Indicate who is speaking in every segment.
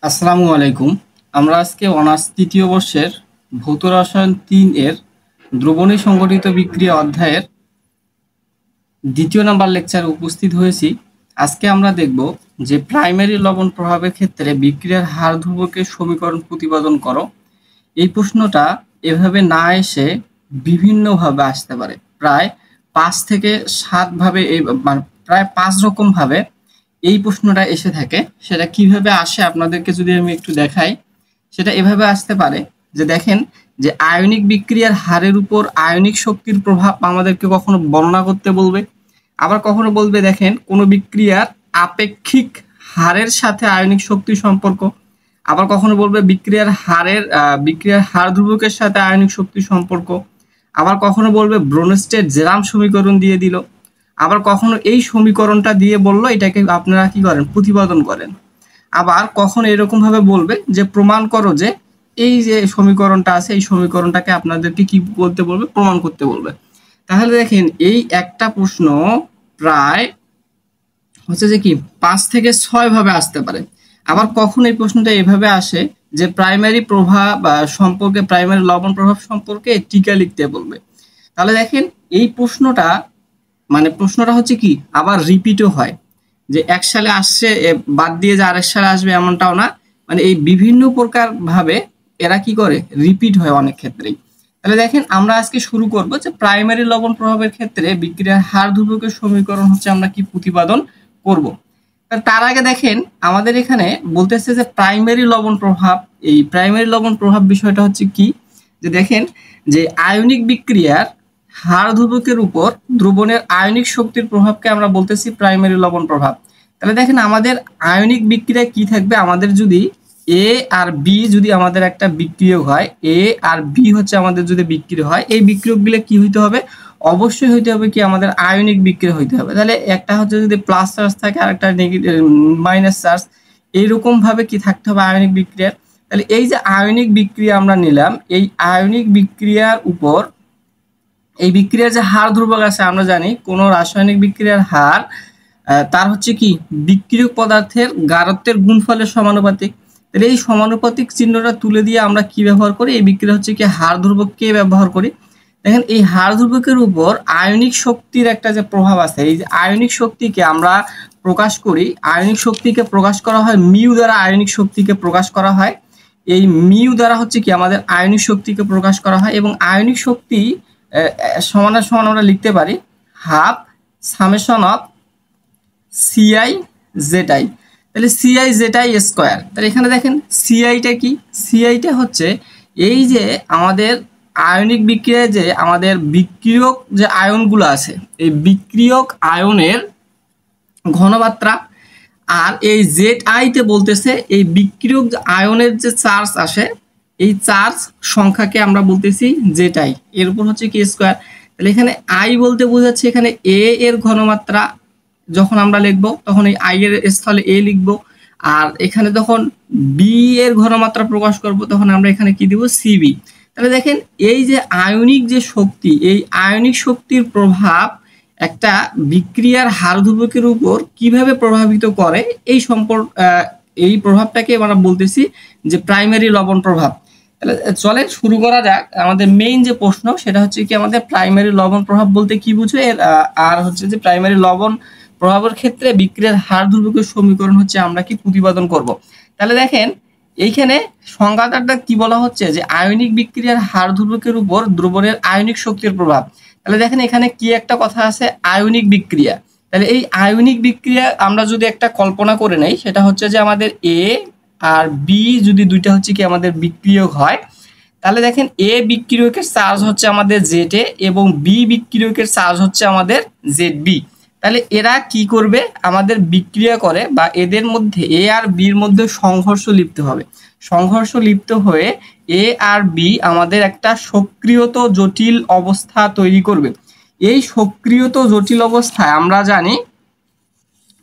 Speaker 1: আসসালামু আলাইকুম। আমরা আজকে অনার্স তৃতীয় বর্ষের ভৌত রসায়ন ৩ এর দ্রবণী সংগঠিত বিক্রিয়া অধ্যায়ের দ্বিতীয় নাম্বার লেকচারে উপস্থিত হয়েছি। আজকে আমরা দেখব যে প্রাইমারি লবণ প্রভাবের ক্ষেত্রে বিক্রিয়ার হার ধ্রুবকের সমীকরণ প্রতিপাদন করো। এই প্রশ্নটা এভাবে না এসে বিভিন্নভাবে আসতে পারে, প্রায় ৫ থেকে ৭ ভাবে, মানে প্রায় ৫ রকম ভাবে এই প্রশ্নটা এসে থাকে। সেটা কিভাবে আসে আপনাদেরকে যদি আমি একটু দেখাই, সেটা এভাবে আসতে পারে যে দেখেন যে আয়নিক বিক্রিয়ার হারের উপর আয়নিক শক্তির প্রভাব আমাদেরকে কখনো বর্ণনা করতে বলবে, আবার কখনো বলবে দেখেন কোনো বিক্রিয়ার আপেক্ষিক হারের সাথে আয়নিক শক্তির সম্পর্ক, আবার কখনো বলবে বিক্রিয়ার হার ধ্রুবকের সাথে আয়নিক শক্তির সম্পর্ক, আবার কখনো বলবে ব্রোনস্টেড জেরাম সমীকরণ দিয়ে দিল, আবার কখনো এই সমীকরণটা দিয়ে বললো এটাকে আপনারা কি করেন, প্রতিপাদন করেন। আবার কখনো এরকম ভাবে বলবে যে প্রমাণ করো যে এই যে সমীকরণটা আছে এই সমীকরণটাকে আপনাদেরকে কি বলতে বলবে, প্রমাণ করতে বলবে। তাহলে দেখেন এই একটা প্রশ্ন প্রায় হচ্ছে যে কি ৫ থেকে ৬ ভাবে আসতে পারে। আবার কখন এই প্রশ্নটা এভাবে আসে যে প্রাইমারি প্রভাব সম্পর্কে, প্রাইমারি লবণ প্রভাব সম্পর্কে টিকা লিখতে বলবে। তাহলে দেখেন এই প্রশ্নটা হচ্ছে কি আবার রিপিটও হয়, যে এক সালে আসছে বাদ দিয়ে যে আরেক সালে আসবে এমনটাও না, মানে এই বিভিন্ন প্রকার ভাবে এরা কি করে, রিপিট হয় অনেক ক্ষেত্রেই। তাহলে দেখেন আমরা আজকে শুরু করব যে প্রাইমারি লবণ প্রভাবের ক্ষেত্রে বিক্রিয়ার হার ধ্রুবকের সমীকরণ হচ্ছে আমরা কি প্রতিপাদন করব। তার আগে দেখেন আমাদের এখানে বলতেছে যে প্রাইমারি লবণ প্রভাব, এই প্রাইমারি লবণ প্রভাব বিষয়টা হচ্ছে কি, যে দেখেন যে আয়নিক বিক্রিয়ার হার ধ্রুবকের উপর দ্রবণের আয়নিক শক্তির প্রভাবকে আমরা বলতেছি প্রাইমারি লবণ প্রভাব। তাহলে দেখেন আমাদের আয়নিক বিক্রিয়া কি থাকবে, আমাদের যদি এ আর বি যদি আমাদের একটা বিক্রিয়ক হয়, এ আর বি হচ্ছে আমাদের যদি বিক্রিয়া হয়, এই বিক্রিয়কগুলো কি হইতে হবে, অবশ্যই হইতে হবে কি আমাদের আয়নিক বিক্রিয়া হইতে হবে। তাহলে একটা হচ্ছে যদি প্লাস চার্জ থাকে আর একটা মাইনাস চার্জ, এইরকম ভাবে কি থাকতে হবে আয়নিক বিক্রিয়ার। তাহলে এই যে আয়নিক বিক্রিয়া আমরা নিলাম, এই আয়নিক বিক্রিয়ার উপর এই বিক্রিয়ার যে হার ধ্রুবক আছে, আমরা জানি কোন রাসায়নিক বিক্রিয়ার হার তার হচ্ছে কি বিক্রিয়ক পদার্থের গাঢ়ত্বের গুণফলের সমানুপাতিক। তাহলে এই সমানুপাতিক চিহ্নটা তুলে দিয়ে আমরা কি ব্যবহার করি, এই বিক্রিয়া হচ্ছে কি হার ধ্রুবক কে ব্যবহার করি। দেখেন এই হার ধ্রুবকের উপর আয়নিক শক্তির একটা যে প্রভাব আছে, এই যে আয়নিক শক্তিকে আমরা প্রকাশ করি, আয়নিক শক্তিকে প্রকাশ করা হয় মিউ দ্বারা, আয়নিক শক্তিকে প্রকাশ করা হয় এই মিউ দ্বারা হচ্ছে কি আমাদের আয়নিক শক্তিকে প্রকাশ করা হয়। এবং আয়নিক শক্তি সমানের সমান আমরা লিখতে পারি half summation of CI Z I. তাহলে সিআই জেড আই স্কোয়ার। তাহলে এখানে দেখেন সিআইটা কি, সিআইটা হচ্ছে এই যে আমাদের আয়নিক বিক্রিয়ায় যে আমাদের বিক্রিয়ক যে আয়নগুলো আছে, এই বিক্রিয়ক আয়নের ঘনমাত্রা। আর এই জেড আইতে বলতেছে এই বিক্রিয়ক আয়নের যে চার্জ আসে, এই চার্জ সংখ্যাকে আমরা বলতেছি জেড আই, এর উপর হচ্ছে কি স্কোয়ার। তাহলে এখানে আই বলতে বোঝাচ্ছে এখানে এ এর ঘনমাত্রা, যখন আমরা লিখবো তখন এই আই এর স্থলে এ লিখবো, আর এখানে যখন বি এর ঘনমাত্রা প্রকাশ করব তখন আমরা এখানে কি দিব, সিবি। তাহলে দেখেন এই যে আয়নিক যে শক্তি, এই আয়নিক শক্তির প্রভাব একটা বিক্রিয়ার হার ধ্রুবকের উপর কিভাবে প্রভাবিত করে, এই প্রভাবটাকে আমরা বলতেছি যে প্রাইমারি লবণ প্রভাব। তাহলে চলে শুরু করা যাক। আমাদের মেইন যে প্রশ্ন সেটা হচ্ছে কি আমাদের প্রাইমারি লবণ প্রভাব বলতে কি বুঝো, আর হচ্ছে যে প্রাইমারি লবণ প্রভাবের ক্ষেত্রে বিক্রিয়ার হার ধ্রুবকের সমীকরণ হচ্ছে আমরা কি প্রতিপাদন করব। তাহলে দেখেন এইখানে সংজ্ঞাটা কি বলা হচ্ছে, যে আয়নিক বিক্রিয়ার হার ধ্রুবকের উপর দ্রবণের আয়নিক শক্তির প্রভাব। তাহলে দেখেন এখানে কি একটা কথা আছে, আয়নিক বিক্রিয়া। তাহলে এই আয়নিক বিক্রিয়া আমরা যদি একটা কল্পনা করে নেই, সেটা হচ্ছে যে আমাদের এ আর বি যদি দুইটা হচ্ছে কি আমাদের বিক্রিয়ক হয়, তাহলে দেখেন এ বিক্রিয়কের চার্জ হচ্ছে আমাদের জেড এ এবং বি বিক্রিয়কের চার্জ হচ্ছে আমাদের জেড বি। তাহলে এরা কি করবে, আমাদের বিক্রিয়া করে বা এদের মধ্যে এ আর বির মধ্যে সংঘর্ষ লিপ্ত হবে। সংঘর্ষ লিপ্ত হয়ে এ আর বি আমাদের একটা সক্রিয়ত জটিল অবস্থা তৈরি করবে। এই সক্রিয়ত জটিল অবস্থায় আমরা জানি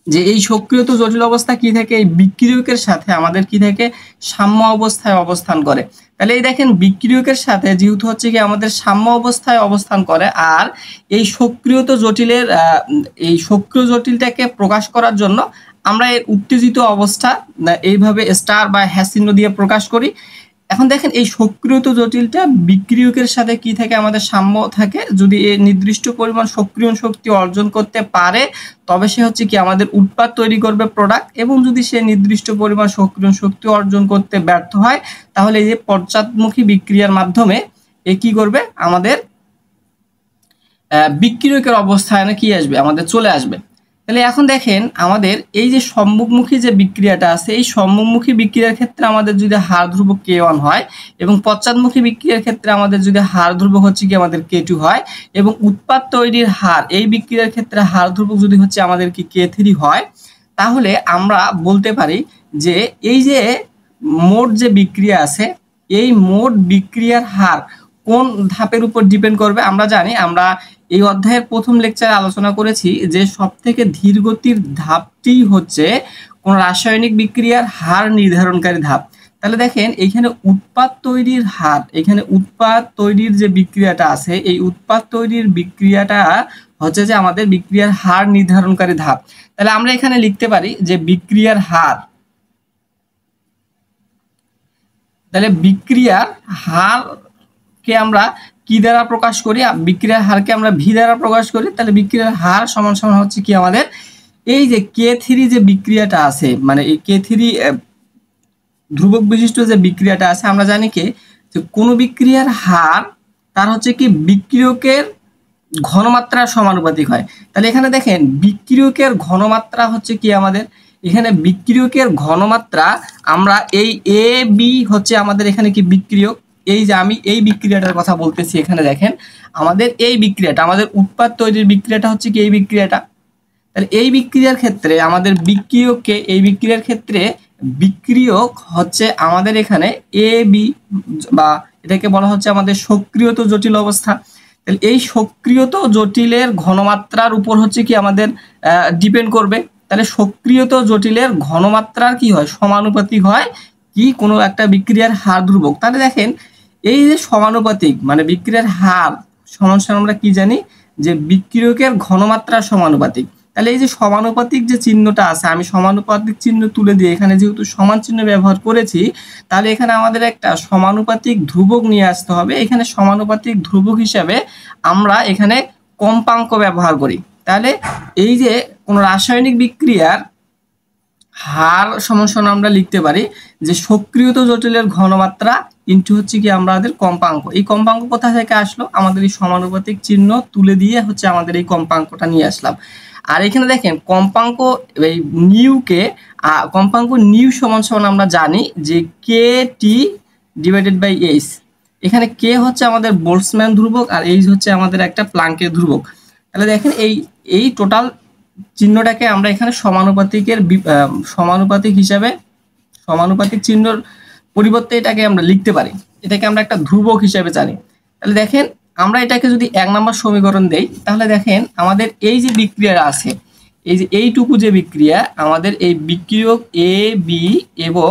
Speaker 1: যে এই সক্রিয়ত জটিল অবস্থা কি থাকে, এই বিক্রিয়কের সাথে আমাদের কি থাকে, সাম্য অবস্থায় অবস্থান করে। তাহলে এই দেখেন বিক্রিয়কের সাথে যেহেতু হচ্ছে কি আমাদের সাম্য অবস্থায় অবস্থান করে, আর এই সক্রিয়ত জটিলের এই সক্রিয় জটিলটাকে প্রকাশ করার জন্য আমরা এর উত্তেজিত অবস্থা এইভাবে স্টার বা হ্যাশ চিহ্ন দিয়ে প্রকাশ করি। এখন দেখেন এই সক্রিয়ত জটিলটা বিক্রিয়কের সাথে কি থাকে, আমাদের সাম্য থাকে। যদি এ নির্দিষ্ট পরিমাণ সক্রিয়ণ শক্তি অর্জন করতে পারে তবে সে হচ্ছে কি আমাদের উৎপাদ তৈরি করবে, প্রোডাক্ট। এবং যদি সে নির্দিষ্ট পরিমাণ সক্রিয়ণ শক্তি অর্জন করতে ব্যর্থ হয় তাহলে এই যে পশ্চাৎমুখী বিক্রিয়ার মাধ্যমে এ কি করবে, আমাদের বিক্রিয়কের অবস্থানে কি আসবে, আমাদের চলে আসবে। তাহলে এখন দেখেন আমাদের এই যে সম্মুখমুখী যে বিক্রিয়াটা আছে, এই সম্মুখমুখী বিক্রিয়ার ক্ষেত্রে আমাদের যদি হার ধ্রুবক K1 হয় এবং পশ্চাৎমুখী বিক্রিয়ার ক্ষেত্রে আমাদের যদি হার ধ্রুবক হচ্ছে কি আমাদের K2 হয়, এবং উৎপাদ তৈরির হার এই বিক্রিয়ার ক্ষেত্রে হার ধ্রুবক যদি হচ্ছে আমাদের কি K3 হয়, তাহলে আমরা বলতে পারি যে এই যে মোট যে বিক্রিয়া আছে এই মোট বিক্রিয়ার হার কোন ধাপের উপর ডিপেন্ড করবে। আমরা জানি, আমরা এই অধ্যায়ের প্রথম লেকচারে আলোচনা করেছি যে সবথেকে ধীর গতির ধাপটি হচ্ছে কোন রাসায়নিক বিক্রিয়ার হার নির্ধারণকারী ধাপ। তাহলে দেখেন এখানে উৎপাদ তৈরির হার, এখানে উৎপাদ তৈরির যে বিক্রিয়াটা আছে এই উৎপাদ তৈরির বিক্রিয়াটা হচ্ছে যে আমাদের বিক্রিয়ার হার নির্ধারণকারী ধাপ। তাহলে আমরা এখানে লিখতে পারি যে বিক্রিয়ার হার, তাহলে বিক্রিয়ার হারকে আমরা কি দ্বারা প্রকাশ করি, বিক্রিয়ার হারকে আমরা ভি দ্বারা প্রকাশ করি। তাহলে বিক্রিয়ার হার সমান সমান হচ্ছে কি আমাদের এই যে K3 যে বিক্রিয়াটা আছে, মানে এই K3 ধ্রুবক বিশিষ্ট যে বিক্রিয়াটা আছে, আমরা জানি কি যে কোন বিক্রিয়ার হার তার হচ্ছে কি বিক্রিয়কের ঘনমাত্রার সমানুপাতিক হয়। তাহলে এখানে দেখেন বিক্রিয়কের ঘনমাত্রা হচ্ছে কি আমাদের, এখানে বিক্রিয়কের ঘনমাত্রা আমরা এই এ বি হচ্ছে আমাদের এখানে কি বিক্রিয়ক, এই যে আমি এই বিক্রিয়াটার কথা বলতেছি, এখানে দেখেন আমাদের এই বিক্রিয়াটা, আমাদের উৎপাদ তৈরির বিক্রিয়াটা হচ্ছে কি এই বিক্রিয়াটা। তাহলে এই বিক্রিয়ার ক্ষেত্রে আমাদের বিক্রিয়ককে, এই বিক্রিয়ার ক্ষেত্রে বিক্রিয়ক হচ্ছে আমাদের এখানে এ বি, বা এটাকে বলা হচ্ছে আমাদের সক্রিয়ত জটিল অবস্থা। তাহলে এই সক্রিয়ত জটিলের ঘনমাত্রার উপর হচ্ছে কি আমাদের ডিপেন্ড করবে। তাহলে সক্রিয়ত জটিলের ঘনমাত্রার কি হয়, সমানুপাতিক হয় কি কোনো একটা বিক্রিয়ার হার ধ্রুবক। তাহলে দেখেন এই যে সমানুপাতিক মানে বিক্রিয়ার হার সমান সমান আমরা কি জানি যে বিক্রিয়কের ঘনমাত্রার সমানুপাতিক। তাহলে এই যে সমানুপাতিক যে চিহ্নটা আছে, আমি সমানুপাতিক চিহ্ন তুলে দিয়ে এখানে যেহেতু সমান চিহ্ন ব্যবহার করেছি, তাহলে এখানে আমাদের একটা সমানুপাতিক ধ্রুবক নিয়ে আসতে হবে। এখানে সমানুপাতিক ধ্রুবক হিসাবে আমরা এখানে কম্পাঙ্ক ব্যবহার করি। তাহলে এই যে কোন রাসায়নিক বিক্রিয়ার হার সমান সমান আমরা লিখতে পারি যে সক্রিয়ত জটিলের ঘনমাত্রা ইনটু হচ্ছে কি আমাদের কম্পাঙ্ক। এই কম্পাঙ্ক কোথা থেকে আসলো, আমাদের এই সমানুপাতিক চিহ্ন তুলে দিয়ে হচ্ছে আমাদের এই কম্পাঙ্কটা নিয়ে আসলাম। আর এখানে দেখেন কম্পাঙ্ক এই নিউকে, কম্পাঙ্ক নিউ সমান সমান আমরা জানি যে কে টি ডিভাইডেড বাই এইচ। এখানে কে হচ্ছে আমাদের বোল্টজম্যান ধ্রুবক আর এইচ হচ্ছে আমাদের একটা প্লাঙ্কের ধ্রুবক। তাহলে দেখেন এই টোটাল চিহ্নটাকে আমরা এখানে সমানুপাতিকের সমানুপাতিক হিসাবে, সমানুপাতিক চিহ্নর পরিবর্তে এটাকে আমরা লিখতে পারি, এটাকে আমরা একটা ধ্রুবক হিসাবে জানি। তাহলে দেখেন আমরা এটাকে যদি 1 নম্বর সমীকরণ দেই, তাহলে দেখেন আমাদের এই যে বিক্রিয়া আছে, এই যে এইটুকু যে বিক্রিয়া, আমাদের এই বিক্রিয়ক এ বি এবং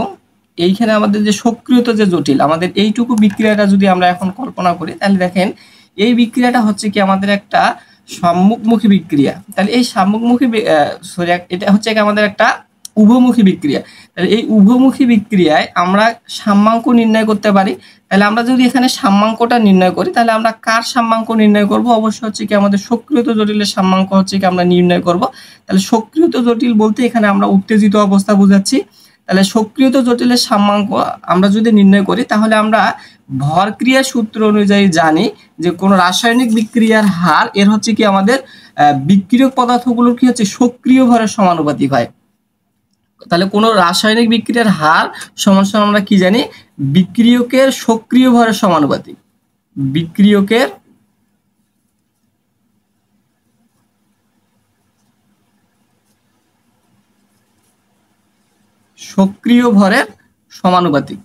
Speaker 1: এইখানে আমাদের যে সক্রিয়ত যে জটিল, আমাদের এইটুকু বিক্রিয়াটা যদি আমরা এখন কল্পনা করি, তাহলে দেখেন এই বিক্রিয়াটা হচ্ছে কি আমাদের একটা সম্মুখমুখী বিক্রিয়া। তাহলে এই সম্মুখমুখী সরি এটা হচ্ছে কি আমাদের একটা উভমুখী বিক্রিয়া। তাহলে এই উভমুখী বিক্রিয়ায় আমরা সাম্যাঙ্ক নির্ণয় করতে পারি। তাহলে আমরা যদি এখানে সাম্যাঙ্কটা নির্ণয় করি, তাহলে আমরা কার সাম্যাঙ্ক নির্ণয় করব, অবশ্যই হচ্ছে কি আমাদের সক্রিয়ত জটিলের সাম্যাঙ্ক হচ্ছে কি আমরা নির্ণয় করব। তাহলে সক্রিয়ত জটিল বলতে এখানে আমরা উত্তেজিত অবস্থা বোঝাচ্ছি। তাহলে সক্রিয়ত জটিলের সাম্যাঙ্ক আমরা যদি নির্ণয় করি, তাহলে আমরা ভরক্রিয়া সূত্র অনুযায়ী জানি যে কোন রাসায়নিক বিক্রিয়ার হার এর হচ্ছে কি আমাদের বিক্রিয়ক পদার্থগুলোর কি হচ্ছে সক্রিয় ভরের সমানুপাতিক হয়। তাহলে কোন রাসায়নিক বিক্রিয়ার হার সমান সমান আমরা কি জানি, বিক্রিয়কের সক্রিয় ভরের সমানুপাতিক, বিক্রিয়কের সক্রিয় ভরের সমানুপাতিক।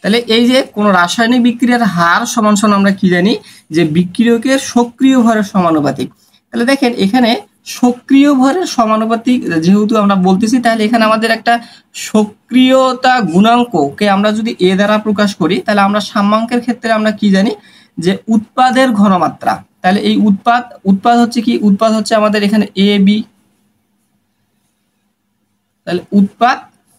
Speaker 1: তাহলে এই যে কোন রাসায়নিক বিক্রিয়ার হার সমান সমান আমরা কি জানি যে বিক্রিয়কের সক্রিয় ভরের সমানুপাতিক। তাহলে দেখেন এখানে সক্রিয় ভরের সমানুপাতিক যেহেতু আমরা বলতেছি, তাহলে এখানে আমাদের একটা সক্রিয়তা গুণাঙ্ককে আমরা যদি এ দ্বারা প্রকাশ করি, তাহলে আমরা সাম্যাঙ্কের ক্ষেত্রে আমরা কি জানি যে উৎপাদের ঘনমাত্রা, তাহলে এই উৎপাদ হচ্ছে কি, উৎপাদ হচ্ছে আমাদের এখানে এ বি, তাহলে উৎপাদ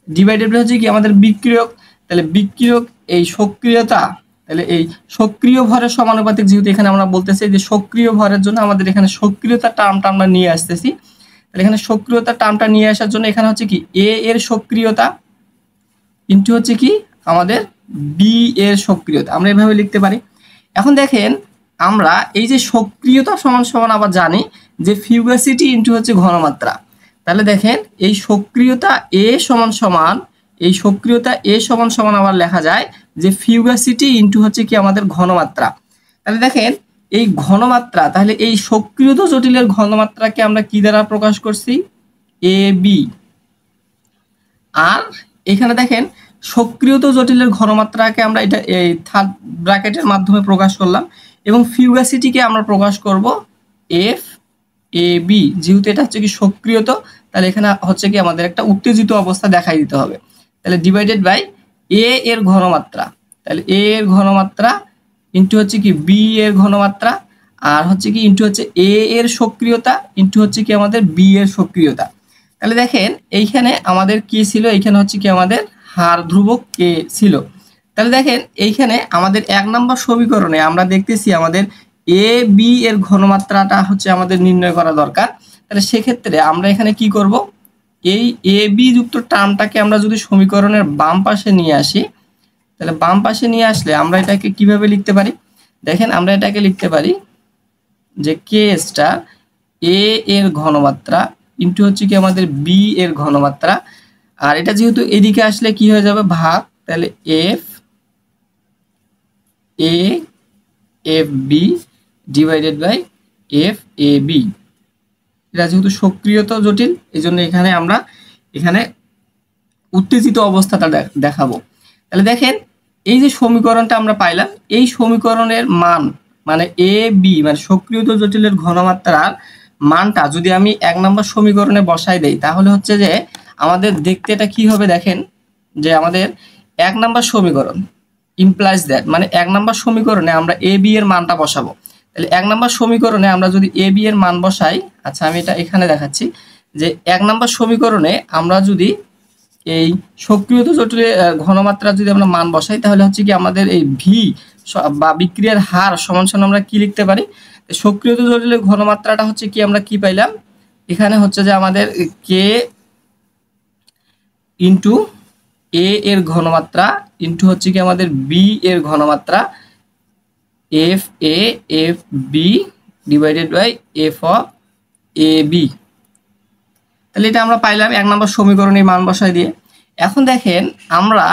Speaker 1: ডিভাইডেড বাই হচ্ছে কি আমাদের বিক্রিয়ক, তাহলে বিক্রিয়ক এই সক্রিয়তা, তাহলে এই সক্রিয় ভরের সমানুপাতিক, যেহেতু এখানে আমরা বলতেছি যে সক্রিয় ভরের জন্য আমাদের এখানে সক্রিয়তা টার্মটা আমরা নিয়ে আসতেছি, তাহলে এখানে সক্রিয়তা টার্মটা নিয়ে আসার জন্য এখানে হচ্ছে কি এ এর সক্রিয়তা ইনটু হচ্ছে কি আমাদের বি এর সক্রিয়তা, আমরা এভাবে লিখতে পারি। এখন দেখেন আমরা এই যে সক্রিয়তা সমান সমান আবার জানি যে ফিউগাসিটি ইনটু হচ্ছে ঘনমাত্রা, তাহলে দেখেন এই সক্রিয়তা এ সমান সমান, এই সক্রিয়তা এ সমান সমান আবার লেখা যায় যে ফিউগাসিটি ইনটু হচ্ছে কি আমাদের ঘনমাত্রা। তাহলে দেখেন এই ঘনমাত্রা, তাহলে এই সক্রিয়তা জটিলের ঘনমাত্রাকে আমরা কি দ্বারা প্রকাশ করছি, এ বি। আর এখানে দেখেন সক্রিয়তা জটিলের ঘনমাত্রাকে আমরা এটা এই থার্ড ব্র্যাকেটের মাধ্যমে প্রকাশ করলাম, এবং ফিউগাসিটিকে আমরা প্রকাশ করব এফ এ বি, যেহেতু এটা হচ্ছে কি সক্রিয়তা, তাহলে এখানে হচ্ছে কি আমাদের একটা উত্তেজিত অবস্থা দেখাই দিতে হবে, তাহলে ডিভাইডেড বাই এ এর ঘনমাত্রা, তাহলে এ এর ঘনমাত্রা ইনটু হচ্ছে কি বি এর ঘনমাত্রা, আর হচ্ছে কি ইনটু হচ্ছে এ এর সক্রিয়তা ইনটু হচ্ছে কি আমাদের বি এর সক্রিয়তা। তাহলে দেখেন এইখানে আমাদের কি ছিল, এইখানে হচ্ছে কি আমাদের হার ধ্রুবক কে ছিল। তাহলে দেখেন এইখানে আমাদের 1 নম্বর সমীকরণে আমরা দেখতেছি আমাদের এ বি এর ঘনমাত্রাটা হচ্ছে আমাদের নির্ণয় করা দরকার। তাহলে সেক্ষেত্রে আমরা এখানে কি করব, এই এ বি যুক্ত টার্মটাকে আমরা যদি সমীকরণের বাম পাশে নিয়ে আসি, তাহলে বাম পাশে নিয়ে আসলে আমরা এটাকে কিভাবে লিখতে পারি, দেখেন আমরা এটাকে লিখতে পারি যে কে স্টার এ এর ঘনমাত্রা ইনটু হচ্ছে কি আমাদের বি এর ঘনমাত্রা, আর এটা যেহেতু এদিকে আসলে কি হয়ে যাবে ভাগ, তাহলে F A F B divided by F A B. এটা যেহেতু সক্রিয়তা জটিল, এই জন্য এখানে আমরা এখানে উত্তেজিত অবস্থাটা দেখাবো। তাহলে দেখেন এই যে সমীকরণটা আমরা পাইলাম, এই সমীকরণের মান মানে এ বি মানে সক্রিয়তা জটিলের ঘনমাত্রার মানটা যদি আমি 1 নম্বর সমীকরণে বসাই দেই, তাহলে হচ্ছে যে আমাদের দেখতে এটা কি হবে, দেখেন যে আমাদের 1 নম্বর সমীকরণ ইমপ্লাইজ দ্যাট, মানে 1 নম্বর সমীকরণে আমরা এ বি এর মানটা বসাবো। তাহলে 1 নম্বর সমীকরণে আমরা যদি এ বি এর মান বসাই, আচ্ছা আমি এটা এখানে দেখাচ্ছি যে 1 নম্বর সমীকরণে আমরা যদি এই সক্রিয়তা জটিলের ঘনমাত্রা যদি আমরা মান বসাই, তাহলে হচ্ছে কি আমাদের এই ভি বা বিক্রিয়ার হার সমান সমান আমরা কি লিখতে পারি, সক্রিয়তা জটিলের ঘনমাত্রাটা হচ্ছে কি আমরা কি পাইলাম, এখানে হচ্ছে যে আমাদের কে ইনটু এ এর ঘনমাত্রা ইনটু হচ্ছে কি আমাদের বি এর ঘনমাত্রা F A F B divided by F of A B. তাহলে এটা আমরা পাইলাম 1 নম্বর সমীকরণে মান বসাই দিয়ে। এখন দেখেন আমরা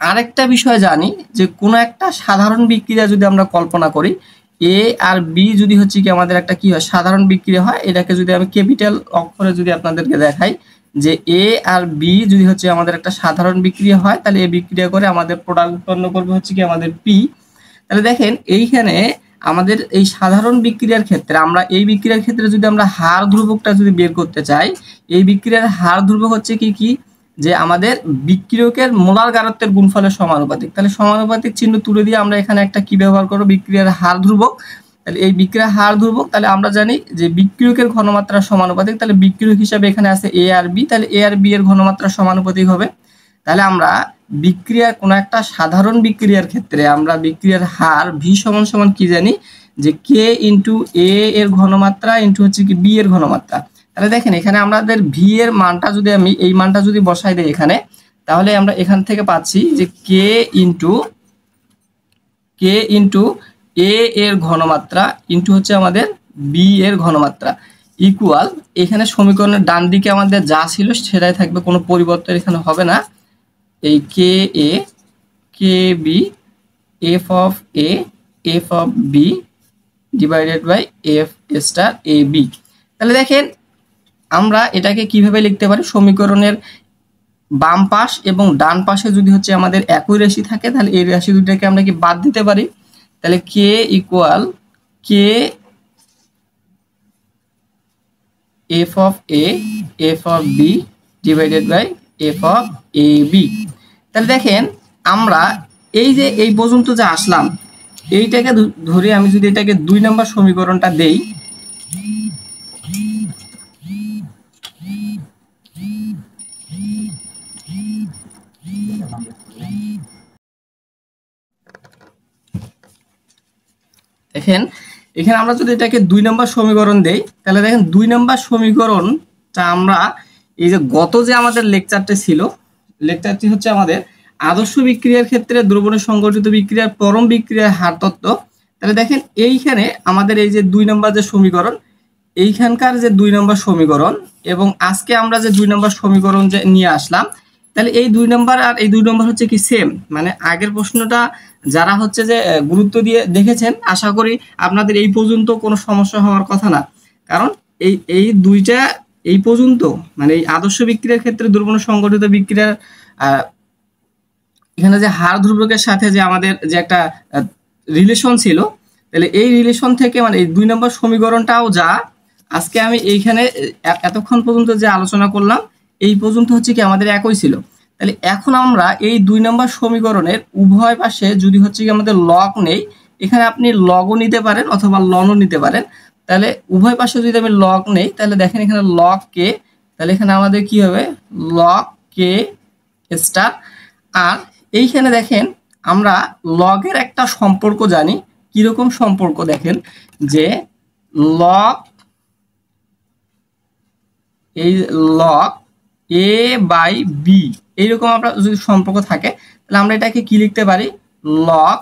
Speaker 1: আরেকটা বিষয় জানি যে কোনো একটা সাধারণ বিক্রিয়া যদি আমরা কল্পনা করি, এ আর বি যদি হচ্ছে কি আমাদের একটা কি হয় সাধারণ বিক্রিয়া হয়, এটাকে যদি আমি ক্যাপিটাল অক্ষরে যদি আপনাদেরকে দেখাই যে এ আর বি যদি হচ্ছে আমাদের একটা সাধারণ বিক্রিয়া হয়, তাহলে এই বিক্রিয়া করে আমাদের প্রোডাক্ট উৎপন্ন করবে হচ্ছে কি আমাদের পি। তাহলে দেখেন এইখানে আমাদের এই সাধারণ বিক্রিয়ার ক্ষেত্রে আমরা এই বিক্রিয়ার ক্ষেত্রে যদি আমরা হার ধ্রুবকটা যদি বের করতে চাই, এই বিক্রিয়ার হার ধ্রুবক হচ্ছে কি কি যে আমাদের বিক্রিয়কের মোলার গারত্বের গুণফলের সমানুপাতিক। তাহলে সমানুপাতিক চিহ্ন তুলে দিয়ে আমরা এখানে একটা কি ব্যবহার করব, বিক্রিয়ার হার ধ্রুবক। তাহলে এই বিক্রিয়ার হার ধ্রুবক, তাহলে আমরা জানি যে বিক্রিয়কের ঘনমাত্রা সমানুপাতিক, তাহলে বিক্রিয়ক হিসাবে এখানে আছে এ আর বি, তাহলে এ আর বি এর ঘনমাত্রা সমানুপাতিক হবে। তাহলে আমরা বিক্রিয়ার কোনো একটা সাধারণ বিক্রিয়ার ক্ষেত্রে আমরা বিক্রিয়ার হার ভি সমান সমান কি জানি যে কে ইনটু এ এর ঘনমাত্রা ইনটু হচ্ছে কি বি এর ঘনমাত্রা। তাহলে দেখেন এখানে আমাদের ভি এর মানটা যদি আমি এই মানটা যদি বসাই দেই এখানে, তাহলে আমরা এখান থেকে পাচ্ছি যে কে ইনটু এ এর ঘনমাত্রা ইনটু হচ্ছে আমাদের বি এর ঘনমাত্রা ইকুয়াল, এখানে সমীকরণের ডান দিকে আমাদের যা ছিল সেটাই থাকবে, কোনো পরিবর্তন এখানে হবে না, এই K A K B F of A F of B divided by F star A B. তাহলে দেখেন আমরা এটাকে কিভাবে লিখতে পারি, সমীকরণের বাম পাশ এবং ডান পাশে যদি হচ্ছে আমাদের একই রাশি থাকে, তাহলে এই রাশি দুটাকে আমরা কি বাদ দিতে পারি। তাহলে K equal K F of A F of B divided by F of A B. তাহলে দেখেন আমরা এই যে এই পর্যন্ত যে আসলাম, এইটাকে ধরে আমি যদি এটাকে 2 নম্বর সমীকরণটা দেই, দেখেন এখানে আমরা যদি এটাকে 2 নম্বর সমীকরণ দেই, তাহলে দেখেন 2 নম্বর সমীকরণটা আমরা এই যে গত যে আমাদের লেকচারটি ছিল, লেকচারটি হচ্ছে আমাদের আদর্শ বিক্রিয়ার ক্ষেত্রে দ্রবণে সংঘটিত বিক্রিয়ার পরম বিক্রিয়ার হার তত্ত্ব। তাহলে দেখেন এইখানে আমাদের এই যে 2 নম্বর যে সমীকরণ, এইখানকার যে 2 নম্বর সমীকরণ এবং আজকে আমরা যে 2 নম্বর সমীকরণ যে নিয়ে আসলাম, তাহলে এই 2 নম্বর আর এই 2 নম্বর হচ্ছে কি সেম। মানে আগের প্রশ্নটা যারা হচ্ছে যে গুরুত্ব দিয়ে দেখেছেন, আশা করি আপনাদের এই পর্যন্ত কোনো সমস্যা হওয়ার কথা না। কারণ এই দুইটা এই পর্যন্ত মানে এই আদর্শ বিক্রিয়ার ক্ষেত্রে দ্রবণ সংঘটিত বিক্রিয়ার এখানে যে হার ধ্রুবকের সাথে যে আমাদের যে একটা রিলেশন ছিল, তাহলে এই রিলেশন থেকে মানে এই 2 নম্বর সমীকরণটাও যা আজকে আমি এইখানে এতক্ষণ পর্যন্ত যে আলোচনা করলাম এই পর্যন্ত হচ্ছে কি আমাদের একই ছিল। তাহলে এখন আমরা এই 2 নম্বর সমীকরণের উভয় পাশে যদি হচ্ছে কি আমাদের লগ নেই, এখানে আপনি লগও নিতে পারেন অথবা লনও নিতে পারেন। তাহলে উভয় পাশে যদি আমি লগ নেই, তাহলে দেখেন এখানে লগ কে, তাহলে এখানে আমাদের কি হবে লগ কে স্টার। আর এইখানে দেখেন আমরা লগের একটা সম্পর্ক জানি, কিরকম সম্পর্ক দেখেন যে লগ এই লগ এ বাই বি, এইরকম আমরা যদি সম্পর্ক থাকে তাহলে আমরা এটাকে কি লিখতে পারি লগ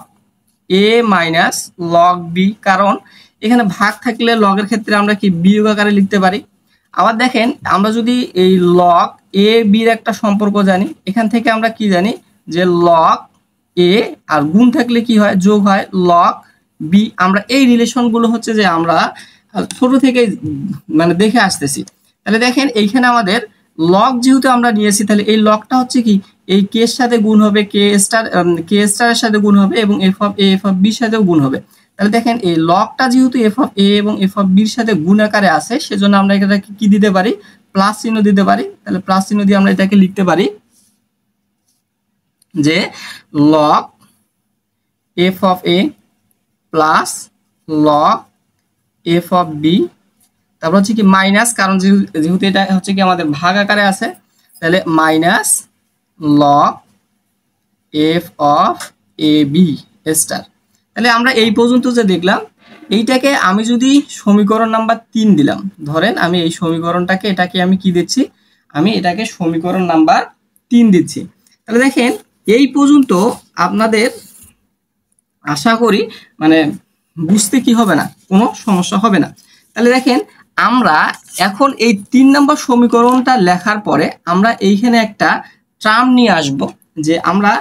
Speaker 1: এ মাইনাস লগ বি। কারণ এখানে ভাগ থাকলে লগের ক্ষেত্রে আমরা কি বিয়োগ আকারে লিখতে পারি। আবার দেখেন আমরা যদি এই লগ এ বির একটা সম্পর্ক জানি, এখান থেকে আমরা কি জানি যে লগ এ আর গুণ থাকলে কি হয় যোগ হয় লগ বি। আমরা এই রিলেশনগুলো হচ্ছে যে আমরা ছোট থেকে মানে দেখে আসতেছি। তাহলে দেখেন এইখানে আমাদের লগ যেহেতু আমরা নিয়েছি, তাহলে এই লগটা হচ্ছে কি এই কে এর সাথে গুণ হবে, কে স্টারের সাথে গুণ হবে এবং F of A F of বির সাথেও গুণ হবে। তাহলে দেখেন এই লগটা যেহেতু এফ অফ এ এবং এফ অফ বির সাথে গুণ আকারে আসে, সেজন্য আমরা এটাকে কি দিতে পারি প্লাস চিহ্ন দিতে পারি। তাহলে প্লাস চিহ্ন দিয়ে আমরা এটাকে লিখতে পারি যে log F of A plus log F of B, তারপর হচ্ছে কি মাইনাস, কারণ যেহেতু এটা হচ্ছে কি আমাদের ভাগ আকারে আছে, তাহলে minus log F of A B star. তাহলে আমরা এই পর্যন্ত যে দেখলাম, এইটাকে আমি যদি সমীকরণ নাম্বার 3 দিলাম, ধরেন আমি এই সমীকরণটাকে এটাকে আমি কি দিচ্ছি, আমি এটাকে সমীকরণ নাম্বার 3 দিচ্ছি। তাহলে দেখেন এই পর্যন্ত আপনাদের আশা করি মানে বুঝতে কি হবে না, কোনো সমস্যা হবে না। তাহলে দেখেন আমরা এখন এই 3 নম্বর সমীকরণটা লেখার পরে আমরা এইখানে একটা টার্ম নিয়ে আসব যে আমরা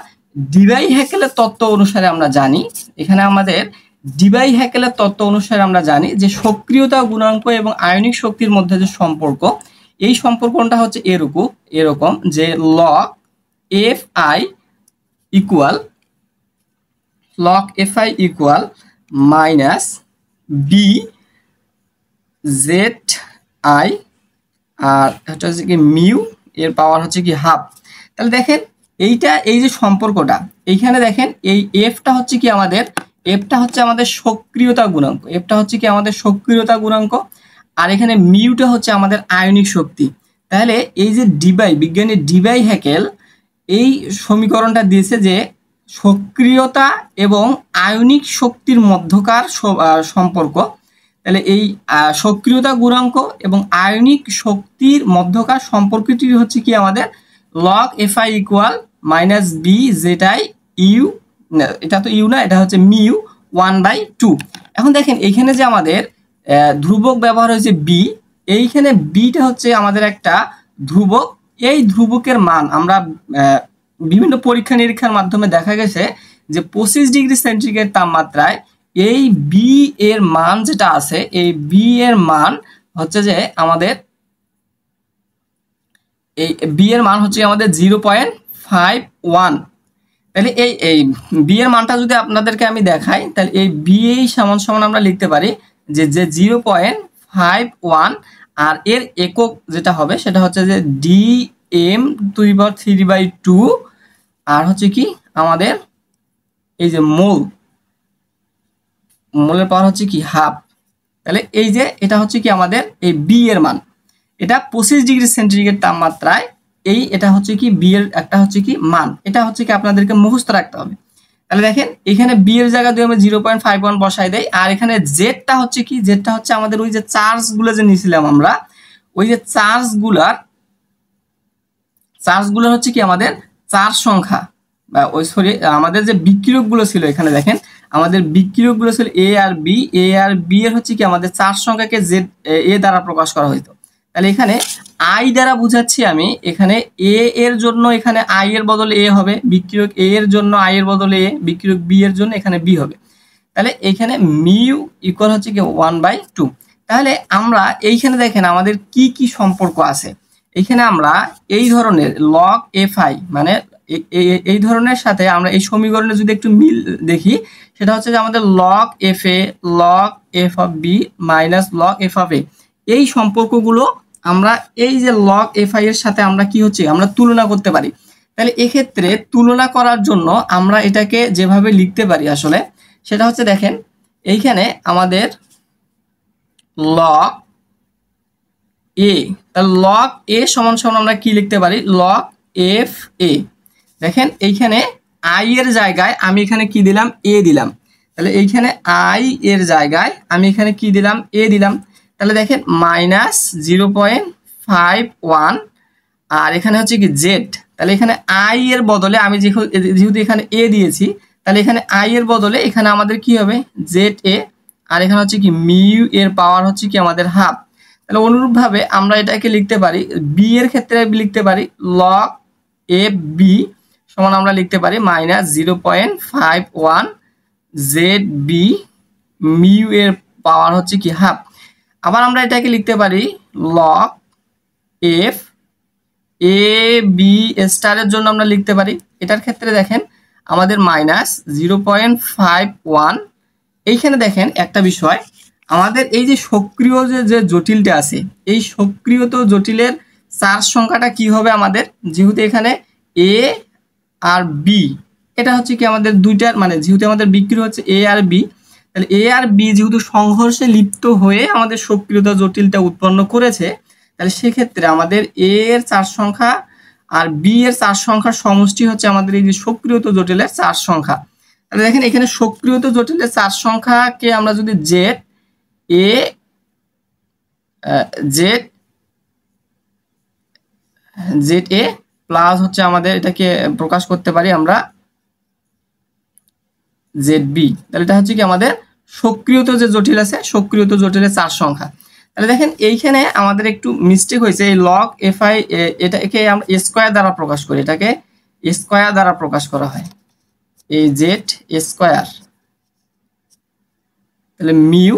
Speaker 1: ডিবাই হ্যাকেলের তত্ত্ব অনুসারে আমরা জানি, এখানে আমাদের ডিবাই হ্যাকেলের তত্ত্ব অনুসারে আমরা জানি যে সক্রিয়তা গুণাঙ্ক এবং আয়নিক শক্তির মধ্যে যে সম্পর্ক, এই সম্পর্কটা হচ্ছে এরকম যে log F I equal log F I equal minus B Z I, আর এটা হচ্ছে কি মিউ এর পাওয়ার হচ্ছে কি হাফ। তাহলে দেখেন এইটা এই যে সম্পর্কটা এইখানে দেখেন এই এফটা হচ্ছে কি আমাদের সক্রিয়তা গুণাঙ্ক, এফটা হচ্ছে কি আমাদের সক্রিয়তা গুণাঙ্ক, আর এখানে মিউটা হচ্ছে আমাদের আয়নিক শক্তি। তাহলে এই যে ডিবাই বিজ্ঞানী ডিবাই হ্যাকেল এই সমীকরণটা দিয়েছে যে সক্রিয়তা এবং আয়নিক শক্তির মধ্যকার সম্পর্ক। তাহলে এই সক্রিয়তা গুণাঙ্ক এবং আয়নিক শক্তির মধ্যকার সম্পর্কটি হচ্ছে কি আমাদের log F I equal minus B যেটাই ইউ, এটা তো ইউ না, এটা হচ্ছে মিউ 1/2। এখন দেখেন এইখানে যে আমাদের ধ্রুবক ব্যবহার হয়েছে বি, এইখানে বিটা হচ্ছে আমাদের একটা ধ্রুবক। এই ধ্রুবকের মান আমরা বিভিন্ন পরীক্ষা নিরীক্ষার মাধ্যমে দেখা গেছে যে 25 ডিগ্রি সেন্টিগ্রেড তাপমাত্রায় এই বি এর মান যেটা আছে, এই বি এর মান হচ্ছে যে আমাদের এই বি এর মান হচ্ছে আমাদের 0.51। তাহলে এই বি এর মানটা যদি আপনাদেরকে আমি দেখাই, তাহলে এই বি এই সমান আমরা লিখতে পারি যে 0.51, আর এর একক যেটা হবে সেটা হচ্ছে যে ডি এম টু দি পাওয়ার 3/2, আর হচ্ছে কি আমাদের এই যে মোল মোলের পাওয়ার হচ্ছে কি হাফ। তাহলে এই যে এটা হচ্ছে কি আমাদের এই বি এর মান, এটা 25 ডিগ্রি সেন্টিগ্রেড তাপমাত্রায় এটা হচ্ছে কি বি এর একটা হচ্ছে কি মান, এটা হচ্ছে কি আপনাদেরকে মুখস্থ রাখতে হবে। তাহলে দেখেন এখানে বি এর জায়গা দিয়ে আমি 0.51 বসাই দেই, আর এখানে জেডটা হচ্ছে কি, জেডটা হচ্ছে আমাদের ওই যে চার্জ গুলো যে নিয়েছিলাম আমরা, ওই যে চার্জ গুলার হচ্ছে কি আমাদের চার্জ সংখ্যা, বা ওই সরি আমাদের যে বিক্রিয়ক গুলো ছিল, এখানে দেখেন আমাদের বিক্রিয়ক গুলো ছিল এ আর বি এর হচ্ছে কি আমাদের চার্জ সংখ্যাকে জেড এ দ্বারা প্রকাশ করা হইতো। তাহলে এখানে আই দ্বারা বুঝাচ্ছি আমি, এখানে এ এর জন্য এখানে আই এর বদলে এ হবে, বিক্রিয়ক এ এর জন্য আই এর বদলে এ, বিক্রিয়ক বি এর জন্য এখানে বি হবে। তাহলে এখানে মিউ ইকুয়াল হচ্ছে কি 1/2। তাহলে আমরা এইখানে দেখেন আমাদের কি কি সম্পর্ক আছে। এখানে আমরা এই ধরনের লগ এফ আই মানে এই ধরনের সাথে আমরা এই সমীকরণে যদি একটু মিল দেখি, সেটা হচ্ছে যে আমাদের log F A log F of B minus log F of A, এই সম্পর্কগুলো আমরা এই যে লগ এফ আই এর সাথে আমরা কি হচ্ছে আমরা তুলনা করতে পারি। তাহলে এক্ষেত্রে তুলনা করার জন্য আমরা এটাকে যেভাবে লিখতে পারি আসলে সেটা হচ্ছে দেখেন এইখানে আমাদের লগ এ, তাহলে লগ এ সমান সমান আমরা কি লিখতে পারি লগ এফ এ। দেখেন এইখানে আই এর জায়গায় আমি এখানে কি দিলাম এ দিলাম, তাহলে এইখানে আই এর জায়গায় আমি এখানে কি দিলাম এ দিলাম। তাহলে দেখেন -0.51 আর এখানে হচ্ছে কি জেড, তাহলে এখানে আই এর বদলে আমি যেহেতু এখানে এ দিয়েছি, তাহলে এখানে আই এর বদলে এখানে আমাদের কি হবে জেড এ, আর এখানে হচ্ছে কি মিউ এর পাওয়ার হচ্ছে কি আমাদের হাফ। তাহলে অনুরূপভাবে আমরা এটাকে লিখতে পারি বি এর ক্ষেত্রে লিখতে পারি লগ এফ বি সমান আমরা লিখতে পারি -0.51 জেড বি মিউ এর পাওয়ার হচ্ছে কি হাফ। আবার আমরা এটাকে লিখতে পারি লগ এফ এ বি স্টারের জন্য আমরা লিখতে পারি, এটার ক্ষেত্রে দেখেন আমাদের -0.51। এইখানে দেখেন একটা বিষয়, আমাদের এই যে সক্রিয় যে জটিলটা আছে, এই সক্রিয়ত জটিলের চার্জ সংখ্যাটা কি হবে আমাদের, যেহেতু এখানে এ আর বি এটা হচ্ছে কি আমাদের দুইটার মানে যেহেতু আমাদের বিক্রিয় হচ্ছে এ আর বি, তাহলে এ আর বি যেহেতু সংঘর্ষে লিপ্ত হয়ে আমাদের সক্রিয়তা জটিলটা উৎপন্ন করেছে, তাহলে সেক্ষেত্রে আমাদের এ এর চার্জ সংখ্যা আর বি এর চার্জ সংখ্যার সমষ্টি হচ্ছে আমাদের এই যে সক্রিয়ত জটিলের চার্জ সংখ্যা। তাহলে দেখেন এখানে সক্রিয়ত জটিলের চার্জ সংখ্যাকে আমরা যদি জেড এ প্লাস হচ্ছে আমাদের এটাকে প্রকাশ করতে পারি আমরা জেড বি, তাহলে এটা হচ্ছে কি আমাদের সক্রিয়ত যে জটিল আছে সক্রিয়ত জটিলের চার্জ সংখ্যা। তাহলে দেখেন এইখানে আমাদের একটু মিস্টেক হয়েছে, এই লগ এফ আই এটাকে আমরা স্কোয়ার দ্বারা প্রকাশ করি, এটাকে স্কোয়ার দ্বারা প্রকাশ করা হয় এই জেড স্কোয়ার, তাহলে মিউ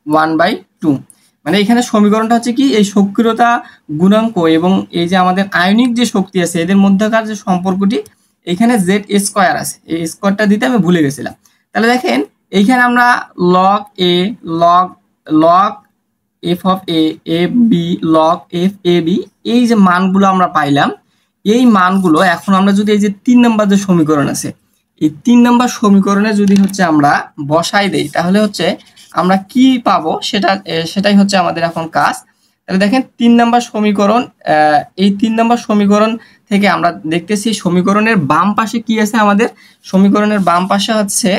Speaker 1: 1/2 মানে এখানে সমীকরণটা হচ্ছে কি এই সক্রিয়তা গুণাঙ্ক এবং এই যে আমাদের আয়নিক যে শক্তি আছে এদের মধ্যকার যে সম্পর্কটি এখানে জেড স্কোয়ার আছে, এই স্কোয়ারটা দিতে আমি ভুলে গেছিলাম। তাহলে দেখেন এইখানে আমরা log A log F of A B log F A B এই যে মানগুলো আমরা পাইলাম, এই মানগুলো এখন আমরা যদি এই যে 3 নম্বর যে সমীকরণ আছে এই 3 নম্বর সমীকরণে যদি হচ্ছে আমরা বসাই দেই তাহলে হচ্ছে আমরা কি পাবো সেটাই হচ্ছে আমাদের এখন কাজ। তাহলে দেখেন 3 নম্বর সমীকরণ, এই 3 নম্বর সমীকরণ থেকে আমরা দেখতেছি সমীকরণের বাম পাশে কি আছে, আমাদের সমীকরণের বাম পাশে হচ্ছে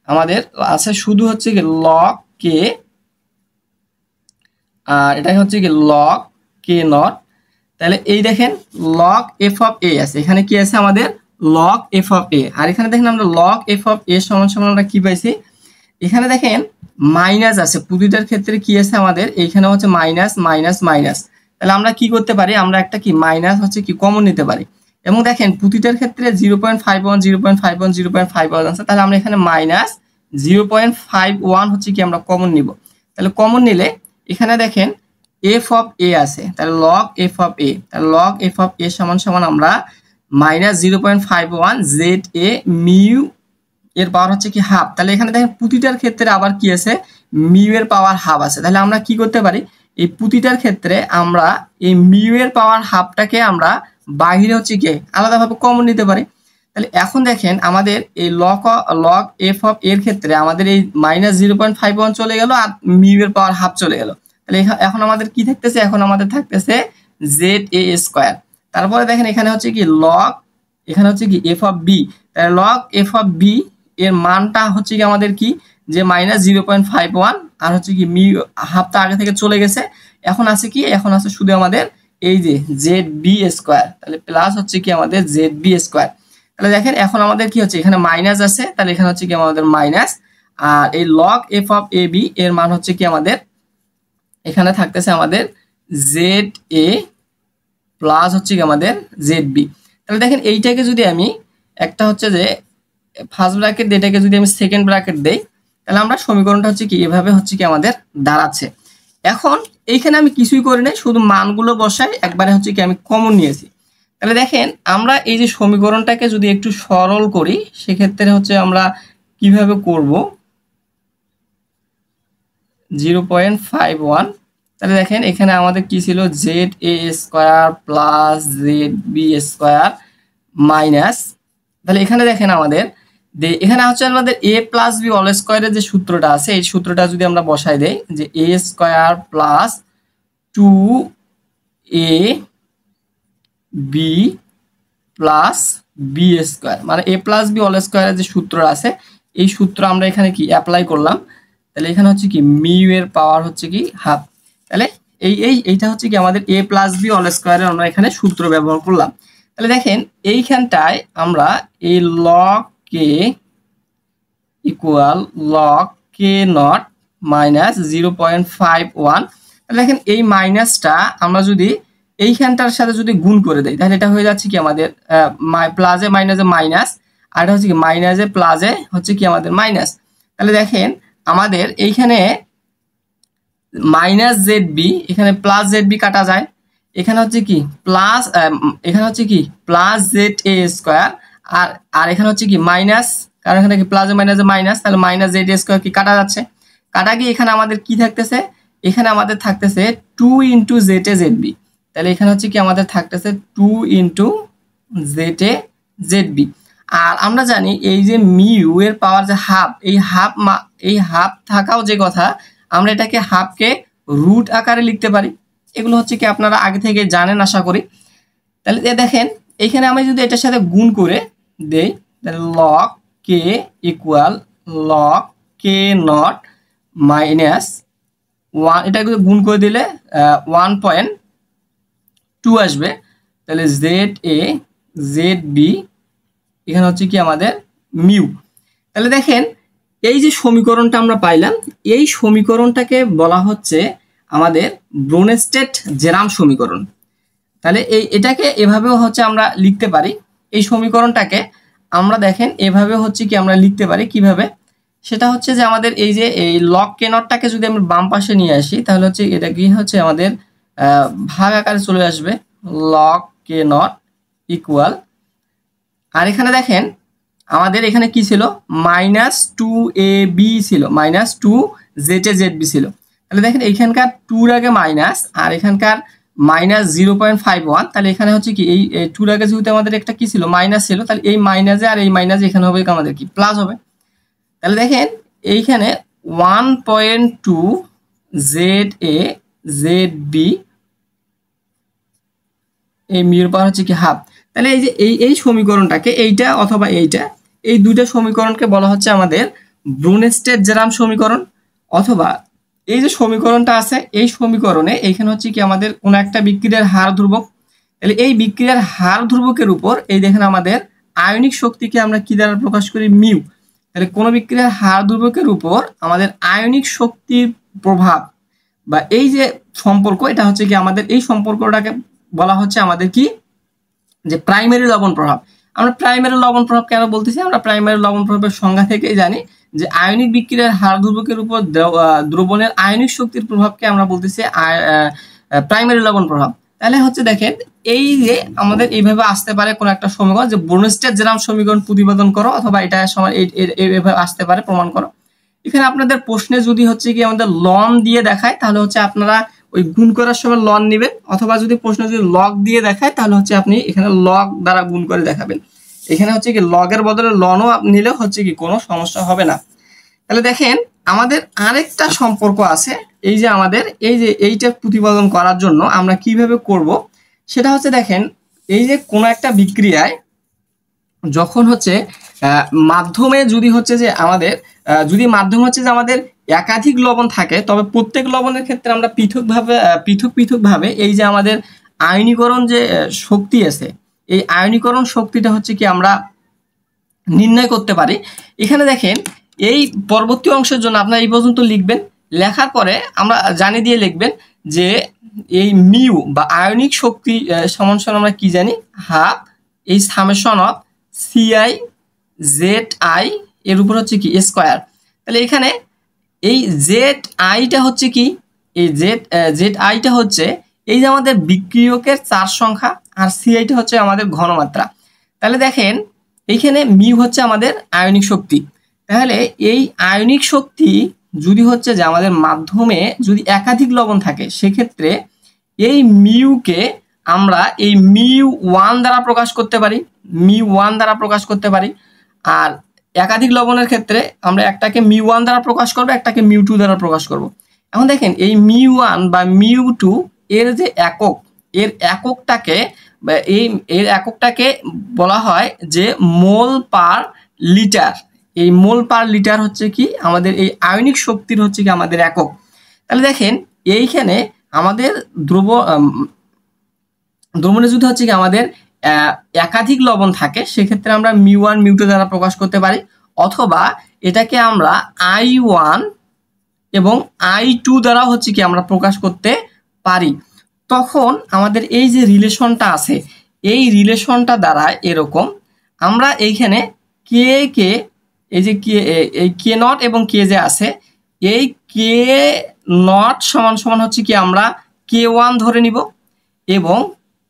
Speaker 1: আমাদের আছে শুধু হচ্ছে কি লগ কে, আর এটাই হচ্ছে কি লগ কে নট। তাহলে এই দেখেন লগ এফ অফ এ আছে, এখানে কি আছে আমাদের লগ এফ অফ এ, আর এখানে দেখেন আমরা লগ এফ অফ এ সমান সমান আমরা কি পাইছি, এখানে দেখেন মাইনাস আছে প্রতিটার ক্ষেত্রে কি আছে আমাদের এইখানে হচ্ছে মাইনাস মাইনাস মাইনাস। তাহলে আমরা কি করতে পারি, আমরা একটা কি মাইনাস হচ্ছে কি কমন নিতে পারি, এবং দেখেন প্রতিটার ক্ষেত্রে 0.51 0.51 0.51 আছে, তাহলে আমরা এখানে -0.51 হচ্ছে কি আমরা কমন নিব। তাহলে কমন নিলে এখানে দেখেন এফ অফ এ আছে, তাহলে লগ এফ অফ এ, তাহলে লগ এফ অফ এ সমান সমান আমরা -0.51 জেড এ মিউ এর পাওয়ার হচ্ছে কি হাফ। তাহলে এখানে দেখেন প্রতিটার ক্ষেত্রে আবার কি আছে মিউ এর পাওয়ার হাফ আছে, তাহলে আমরা কি করতে পারি এই প্রতিটার ক্ষেত্রে আমরা এই মিউ এর পাওয়ার হাফটাকে আমরা বাহিরে হচ্ছে কি আলাদাভাবে কমন নিতে পারি। তাহলে এখন দেখেন আমাদের এই লগ এফ অফ এর ক্ষেত্রে আমাদের এই -0.51 চলে গেল আর মিউ এর পাওয়ার হাফ চলে গেল। তাহলে এখন আমাদের কি থাকতেছে, এখন আমাদের থাকতেছে জেড এ স্কোয়ার। তারপরে দেখেন এখানে হচ্ছে কি লগ, এখানে হচ্ছে কি এফ অফ বি। তাহলে লগ এফ অফ বি এর মানটা হচ্ছে কি আমাদের কি, যে -0.51 আর হচ্ছে কি মিউ হাফটা আগে থেকে চলে গেছে। এখন আছে কি, এখন আছে শুধু আমাদের এই যে জেড বি স্কোয়ার, তাহলে প্লাস হচ্ছে কি আমাদের জেড বি স্কোয়ার। তাহলে দেখেন এখন আমাদের কি হচ্ছে, এখানে মাইনাস আছে, তাহলে এখানে হচ্ছে কি আমাদের মাইনাস, আর এই log F of A B এর মান হচ্ছে কি আমাদের এখানে থাকতেছে আমাদের জেড এ প্লাস হচ্ছে কি আমাদের জেড বি। তাহলে দেখেন এইটাকে যদি আমি একটা হচ্ছে যে ফার্স্ট ব্র্যাকেট, এটাকে যদি আমি সেকেন্ড ব্র্যাকেট দেই, তাহলে আমরা সমীকরণটা হচ্ছে কি এভাবে হচ্ছে কি আমাদের দাঁড়াচ্ছে। এখন এইখানে আমি কিছুই করি নাই, শুধু মানগুলো বসাই, একবারে হচ্ছে কি আমি কমন নিয়েছি। তাহলে দেখেন আমরা এই যে সমীকরণটাকে যদি একটু সরল করি, সেক্ষেত্রে হচ্ছে আমরা কিভাবে করব, 0.51। তাহলে দেখেন এখানে আমাদের কি ছিল, Z A square plus Z B square minus, তাহলে এখানে দেখেন আমাদের এখানে হচ্ছে আমাদের এ প্লাস বি অল স্কোয়ারের যে সূত্রটা আছে, এই সূত্রটা যদি আমরা বসাই দেই, যে A square plus 2a B plus B square, মানে এ প্লাস বি অল স্কোয়ারের যে সূত্র আছে, এই সূত্র আমরা এখানে কি অ্যাপ্লাই করলাম। তাহলে এখানে হচ্ছে কি মিউ এর পাওয়ার হচ্ছে কি হাফ। তাহলে এইটা হচ্ছে কি আমাদের এ প্লাস বি অল স্কোয়ারের আমরা এখানে সূত্র ব্যবহার করলাম। তাহলে দেখেন এইখানটায় আমরা এই log K equal log K not minus 0.51, তাহলে দেখেন এই মাইনাসটা আমরা যদি এইখানটার সাথে যদি গুণ করে দেই, তাহলে এটা হয়ে যাচ্ছে কি আমাদের প্লাসে মাইনাসে মাইনাস, আর এটা হচ্ছে কি মাইনাসে প্লাসে হচ্ছে কি আমাদের মাইনাস। তাহলে দেখেন আমাদের এইখানে মাইনাস জেড বি, এখানে প্লাস জেড বি কাটা যায়, এখানে হচ্ছে কি প্লাস, এখানে হচ্ছে কি প্লাস জেড এ স্কোয়ার, আর এখানে হচ্ছে কি মাইনাস, কারণ এখানে কি প্লাসে মাইনাসে মাইনাস, তাহলে মাইনাস জেড এ স্কোয়ার কি কাটা যাচ্ছে, কাটা গিয়ে এখানে আমাদের কি থাকতেছে, এখানে আমাদের থাকতেছে 2 into Z A Z B. তাহলে এখানে হচ্ছে কি আমাদের থাকতেছে 2 into Z A Z B. আর আমরা জানি এই যে মিউ এর পাওয়ার যে হাফ, এই হাফ থাকাও যে কথা, আমরা এটাকে হাফকে রুট আকারে লিখতে পারি। এগুলো হচ্ছে কি আপনারা আগে থেকে জানেন আশা করি। তাহলে দেখেন এইখানে আমি যদি এটার সাথে গুণ করে দেই, তাহলে log K equal log K not minus 1, এটাকে গুণ করে দিলে 1.2 আসবে। তাহলে জেড এ জেড বি এখানে হচ্ছে কি আমাদের মিউ। তাহলে দেখেন এই যে সমীকরণটা আমরা পাইলাম, এই সমীকরণটাকে বলা হচ্ছে আমাদের ব্রুনস্টেড-জেরাম সমীকরণ। তাহলে এটাকে এভাবেও হচ্ছে আমরা লিখতে পারি, এই সমীকরণটাকে আমরা দেখেন এভাবে হচ্ছে কি আমরা লিখতে পারি। কিভাবে, সেটা হচ্ছে যে আমাদের এই যে এই লগ কে নটটাকে যদি আমরা বাম পাশে নিয়ে আসি, তাহলে হচ্ছে এটা কি হচ্ছে আমাদের ভাগ আকারে চলে আসবে, লগ কে নট ইকুয়াল, আর এখানে দেখেন আমাদের এখানে কি ছিল, -2ab ছিল, -2zab ছিল। তাহলে দেখেন এইখানকার 2 আগে মাইনাস, আর এখানকার -0.51, তাহলে এখানে হচ্ছে কি এই 2 আগে যেহেতু আমাদের একটা কি ছিল, মাইনাস ছিল, তাহলে এই মাইনাসে আর এই মাইনাসে এখানে হবে আমাদের কি প্লাস হবে। তাহলে দেখেন এইখানে 1.2 ZA ZB এই মিউর পাওয়ার হচ্ছে কি হাফ। তাহলে এই যে এই সমীকরণটাকে, এইটা অথবা এইটা, এই দুইটা সমীকরণকে বলা হচ্ছে আমাদের ব্রুনস্টেড-জেরাম সমীকরণ। অথবা এই যে সমীকরণটা আছে, এই সমীকরণে এইখানে হচ্ছে কি আমাদের কোন একটা বিক্রিয়ার হার ধ্রুবক, তাহলে এই বিক্রিয়ার হার ধ্রুবকের উপর এই দেখেন আমাদের আয়নিক শক্তিকে আমরা কি দ্বারা প্রকাশ করি, মিউ। তাহলে কোন বিক্রিয়ার হার ধ্রুবকের উপর আমাদের আয়নিক শক্তির প্রভাব বা এই যে সম্পর্ক, এটা হচ্ছে কি আমাদের এই সম্পর্কটাকে বলা হচ্ছে আমাদের কি, যে প্রাইমারি লবণ প্রভাব। আমরা প্রাইমারি লবণ প্রভাব কেন বলতেছি, আমরা প্রাইমারি লবণ প্রভাবের সংজ্ঞা থেকেই জানি যে আয়নিক বিক্রিয়ার হার ধ্রুবকের উপর দ্রবণের আয়নিক শক্তির প্রভাবকে আমরা বলতেছি প্রাইমারি লবণ প্রভাব। তাহলে হচ্ছে দেখেন এই যে আমাদের এইভাবে আসতে পারে কোন একটা সমীকরণ, যে ব্রুনস্টেড-জেরাম সমীকরণ প্রতিপাদন করো, অথবা এটা এইভাবে আসতে পারে প্রমাণ করো। এখানে আপনাদের প্রশ্নে যদি হচ্ছে কি আমাদের লন দিয়ে দেখায়, তাহলে হচ্ছে আপনারা ওই গুণ করার সময় লন নেবেন, অথবা যদি প্রশ্ন যদি লগ দিয়ে দেখায়, তাহলে হচ্ছে আপনি এখানে লগ দ্বারা গুণ করে দেখাবেন। এখানে হচ্ছে কি লগের বদলে লনও নিলে হচ্ছে কি কোনো সমস্যা হবে না। তাহলে দেখেন আমাদের আরেকটা সম্পর্ক আছে, এই যে আমাদের এই যে এইটা প্রতিপাদন করার জন্য আমরা কিভাবে করব সেটা হচ্ছে দেখেন এই যে কোনো একটা বিক্রিয়ায় যখন হচ্ছে মাধ্যমে যদি হচ্ছে যে আমাদের যদি মাধ্যম হচ্ছে যে আমাদের একাধিক লবণ থাকে, তবে প্রত্যেক লবণের ক্ষেত্রে আমরা পৃথকভাবে এই যে আমাদের আয়নীকরণ যে শক্তি আছে, এই আয়নীকরণ শক্তিটা হচ্ছে কি আমরা নির্ণয় করতে পারি। এখানে দেখেন এই পরবর্তী অংশের জন্য আপনারা এই পর্যন্ত লিখবেন, লেখার পরে আমরা জানি দিয়ে লিখবেন যে এই মিউ বা আয়নিক শক্তি সমান সমান আমরা কি জানি, হাফ এই summation of CI Z I এর উপর হচ্ছে কি স্কোয়ার। তাহলে এখানে এই জেড আইটা হচ্ছে কি, এই জেড আইটা হচ্ছে এই যে আমাদের বিক্রিয়কের চার সংখ্যা, আর সিআইটা হচ্ছে আমাদের ঘনমাত্রা। তাহলে দেখেন এইখানে মিউ হচ্ছে আমাদের আয়নিক শক্তি। তাহলে এই আয়নিক শক্তি যদি হচ্ছে যে আমাদের মাধ্যমে যদি একাধিক লবণ থাকে, সেক্ষেত্রে এই মিউকে আমরা এই মিউ ওয়ান দ্বারা প্রকাশ করতে পারি, মিউ ওয়ান দ্বারা প্রকাশ করতে পারি। আর একাধিক লবণের ক্ষেত্রে আমরা একটাকে মিউ ওয়ান দ্বারা প্রকাশ করবো, একটাকে মিউ টু দ্বারা প্রকাশ করব। এখন দেখেন এই মিউ ওয়ান বা মিউ টু এর যে একক, এর এককটাকে বলা হয় যে মোল পার লিটার। এই মোল পার লিটার হচ্ছে কি আমাদের এই আয়নিক শক্তির হচ্ছে কি আমাদের একক। তাহলে দেখেন এইখানে আমাদের দ্রবণে যদি হচ্ছে কি আমাদের একাধিক লবণ থাকে, সেক্ষেত্রে আমরা মিউ ওয়ান মিউ টু দ্বারা প্রকাশ করতে পারি, অথবা এটাকে আমরা আই ওয়ান এবং আই টু দ্বারা হচ্ছে কি আমরা প্রকাশ করতে পারি। তখন আমাদের এই যে রিলেশনটা আছে, এই রিলেশনটা দ্বারা এরকম আমরা এইখানে কে এই যে এই কে নট এবং কে যে আছে, এই কে নট সমান সমান হচ্ছে কি আমরা কে ওয়ান ধরে নিব, এবং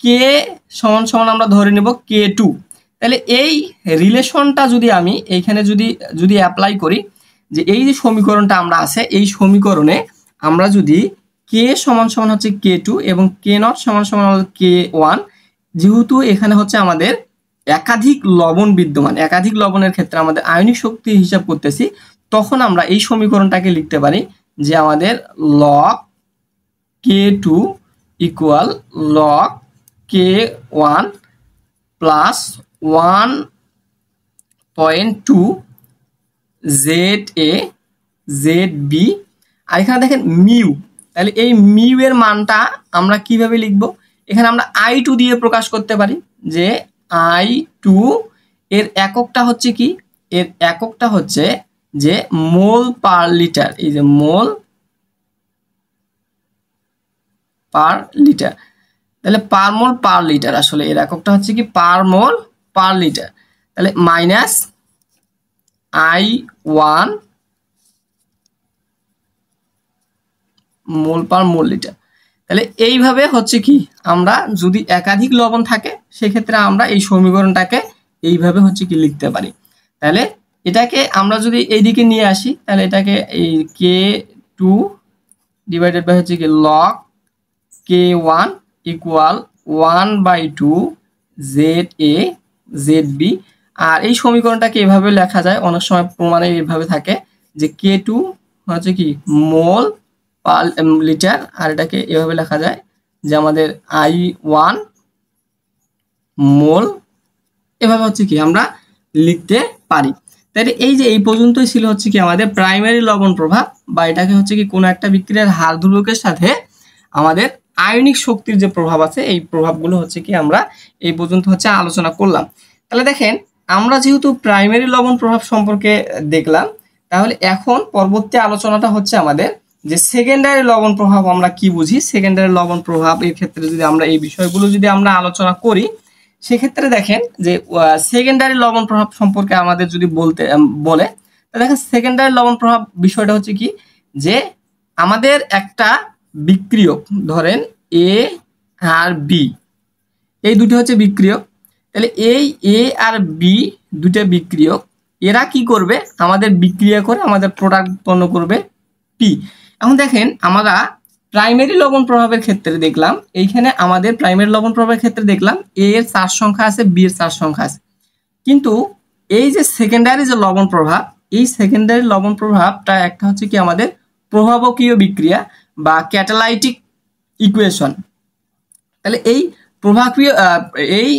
Speaker 1: কে সমান সমান আমরা ধরে নিব কে টু। তাহলে এই রিলেশনটা যদি আমি এইখানে যদি অ্যাপ্লাই করি, যে এই যে সমীকরণটা আমরা আছে, এই সমীকরণে আমরা যদি কে সমান সমান হচ্ছে কে টু এবং কে নট সমান সমান কে ওয়ান, যেহেতু এখানে হচ্ছে আমাদের একাধিক লবণ বিদ্যমান, একাধিক লবণের ক্ষেত্রে আমাদের আয়নিক শক্তি হিসাব করতেছি, তখন আমরা এই সমীকরণটাকে লিখতে পারি যে আমাদের log K two equal log K one plus 1.2 Z A Z B. আর এখানে দেখেন মিউ, তাহলে এই মিউ এর মানটা আমরা কিভাবে লিখব, এখানে আমরা আই টু দিয়ে প্রকাশ করতে পারি, যে আই টু এর এককটা হচ্ছে কি, এর এককটা হচ্ছে যে মোল পার লিটার, এই যে মোল পার লিটার। তাহলে পার মোল পার লিটার, আসলে এর এককটা হচ্ছে কি পার মোল পার লিটার। তাহলে minus I one mole per mole litre. তাহলে এইভাবে হচ্ছে কি আমরা যদি একাধিক লবণ থাকে, সেক্ষেত্রে আমরা এই সমীকরণটাকে এইভাবে হচ্ছে কি লিখতে পারি। তাহলে এটাকে আমরা যদি এইদিকে নিয়ে আসি, তাহলে এটাকে এই কে টু ডিভাইডেড বাই হচ্ছে কি log K one equal 1/2 Z A Z B. আর এই সমীকরণটাকে এভাবে লেখা যায়, অনেক সময় প্রমাণে এইভাবে থাকে যে কে টু হচ্ছে কি মোল পার লিটার, আর এটাকে এভাবে লেখা যায় যে আমাদের আই ওয়ান মোল, এভাবে হচ্ছে কি আমরা লিখতে পারি। তাই এই যে এই পর্যন্তই ছিল হচ্ছে কি আমাদের প্রাইমারি লবণ প্রভাব, বা এটাকে হচ্ছে কি কোনো একটা বিক্রিয়ার হার ধ্রুবকের সাথে আমাদের আয়নিক শক্তির যে প্রভাব আছে, এই প্রভাবগুলো হচ্ছে কি আমরা এই পর্যন্ত হচ্ছে আলোচনা করলাম। তাহলে দেখেন আমরা যেহেতু প্রাইমারি লবণ প্রভাব সম্পর্কে দেখলাম, তাহলে এখন পরবর্তী আলোচনাটা হচ্ছে আমাদের যে সেকেন্ডারি লবণ প্রভাব আমরা কি বুঝি। সেকেন্ডারি লবণ প্রভাব এর ক্ষেত্রে যদি আমরা এই বিষয়গুলো যদি আমরা আলোচনা করি, সেক্ষেত্রে দেখেন যে সেকেন্ডারি লবণ প্রভাব সম্পর্কে আমাদের যদি বলে, দেখেন সেকেন্ডারি লবণ প্রভাব বিষয়টা হচ্ছে কি, যে আমাদের একটা বিক্রিয়ক, ধরেন এ আর বি, এই দুটো হচ্ছে বিক্রিয়ক। তাহলে এই এ আর বি দুটো বিক্রিয়ক, এরা কি করবে, আমাদের বিক্রিয়া করে আমাদের প্রোডাক্ট উৎপন্ন করবে পি। এখন দেখেন আমরা প্রাইমারি লবণ প্রভাবের ক্ষেত্রে দেখলাম, এইখানে আমাদের প্রাইমারি লবণ প্রভাবের ক্ষেত্রে দেখলাম এ এর চার সংখ্যা আছে, বি এর চার সংখ্যা আছে। কিন্তু এই যে সেকেন্ডারি যে লবণ প্রভাব, এই সেকেন্ডারি লবণ প্রভাবটা একটা হচ্ছে কি আমাদের প্রভাবকীয় বিক্রিয়া বা ক্যাটালাইটিক ইকুয়েশন। তাহলে এই প্রভাবকীয় এই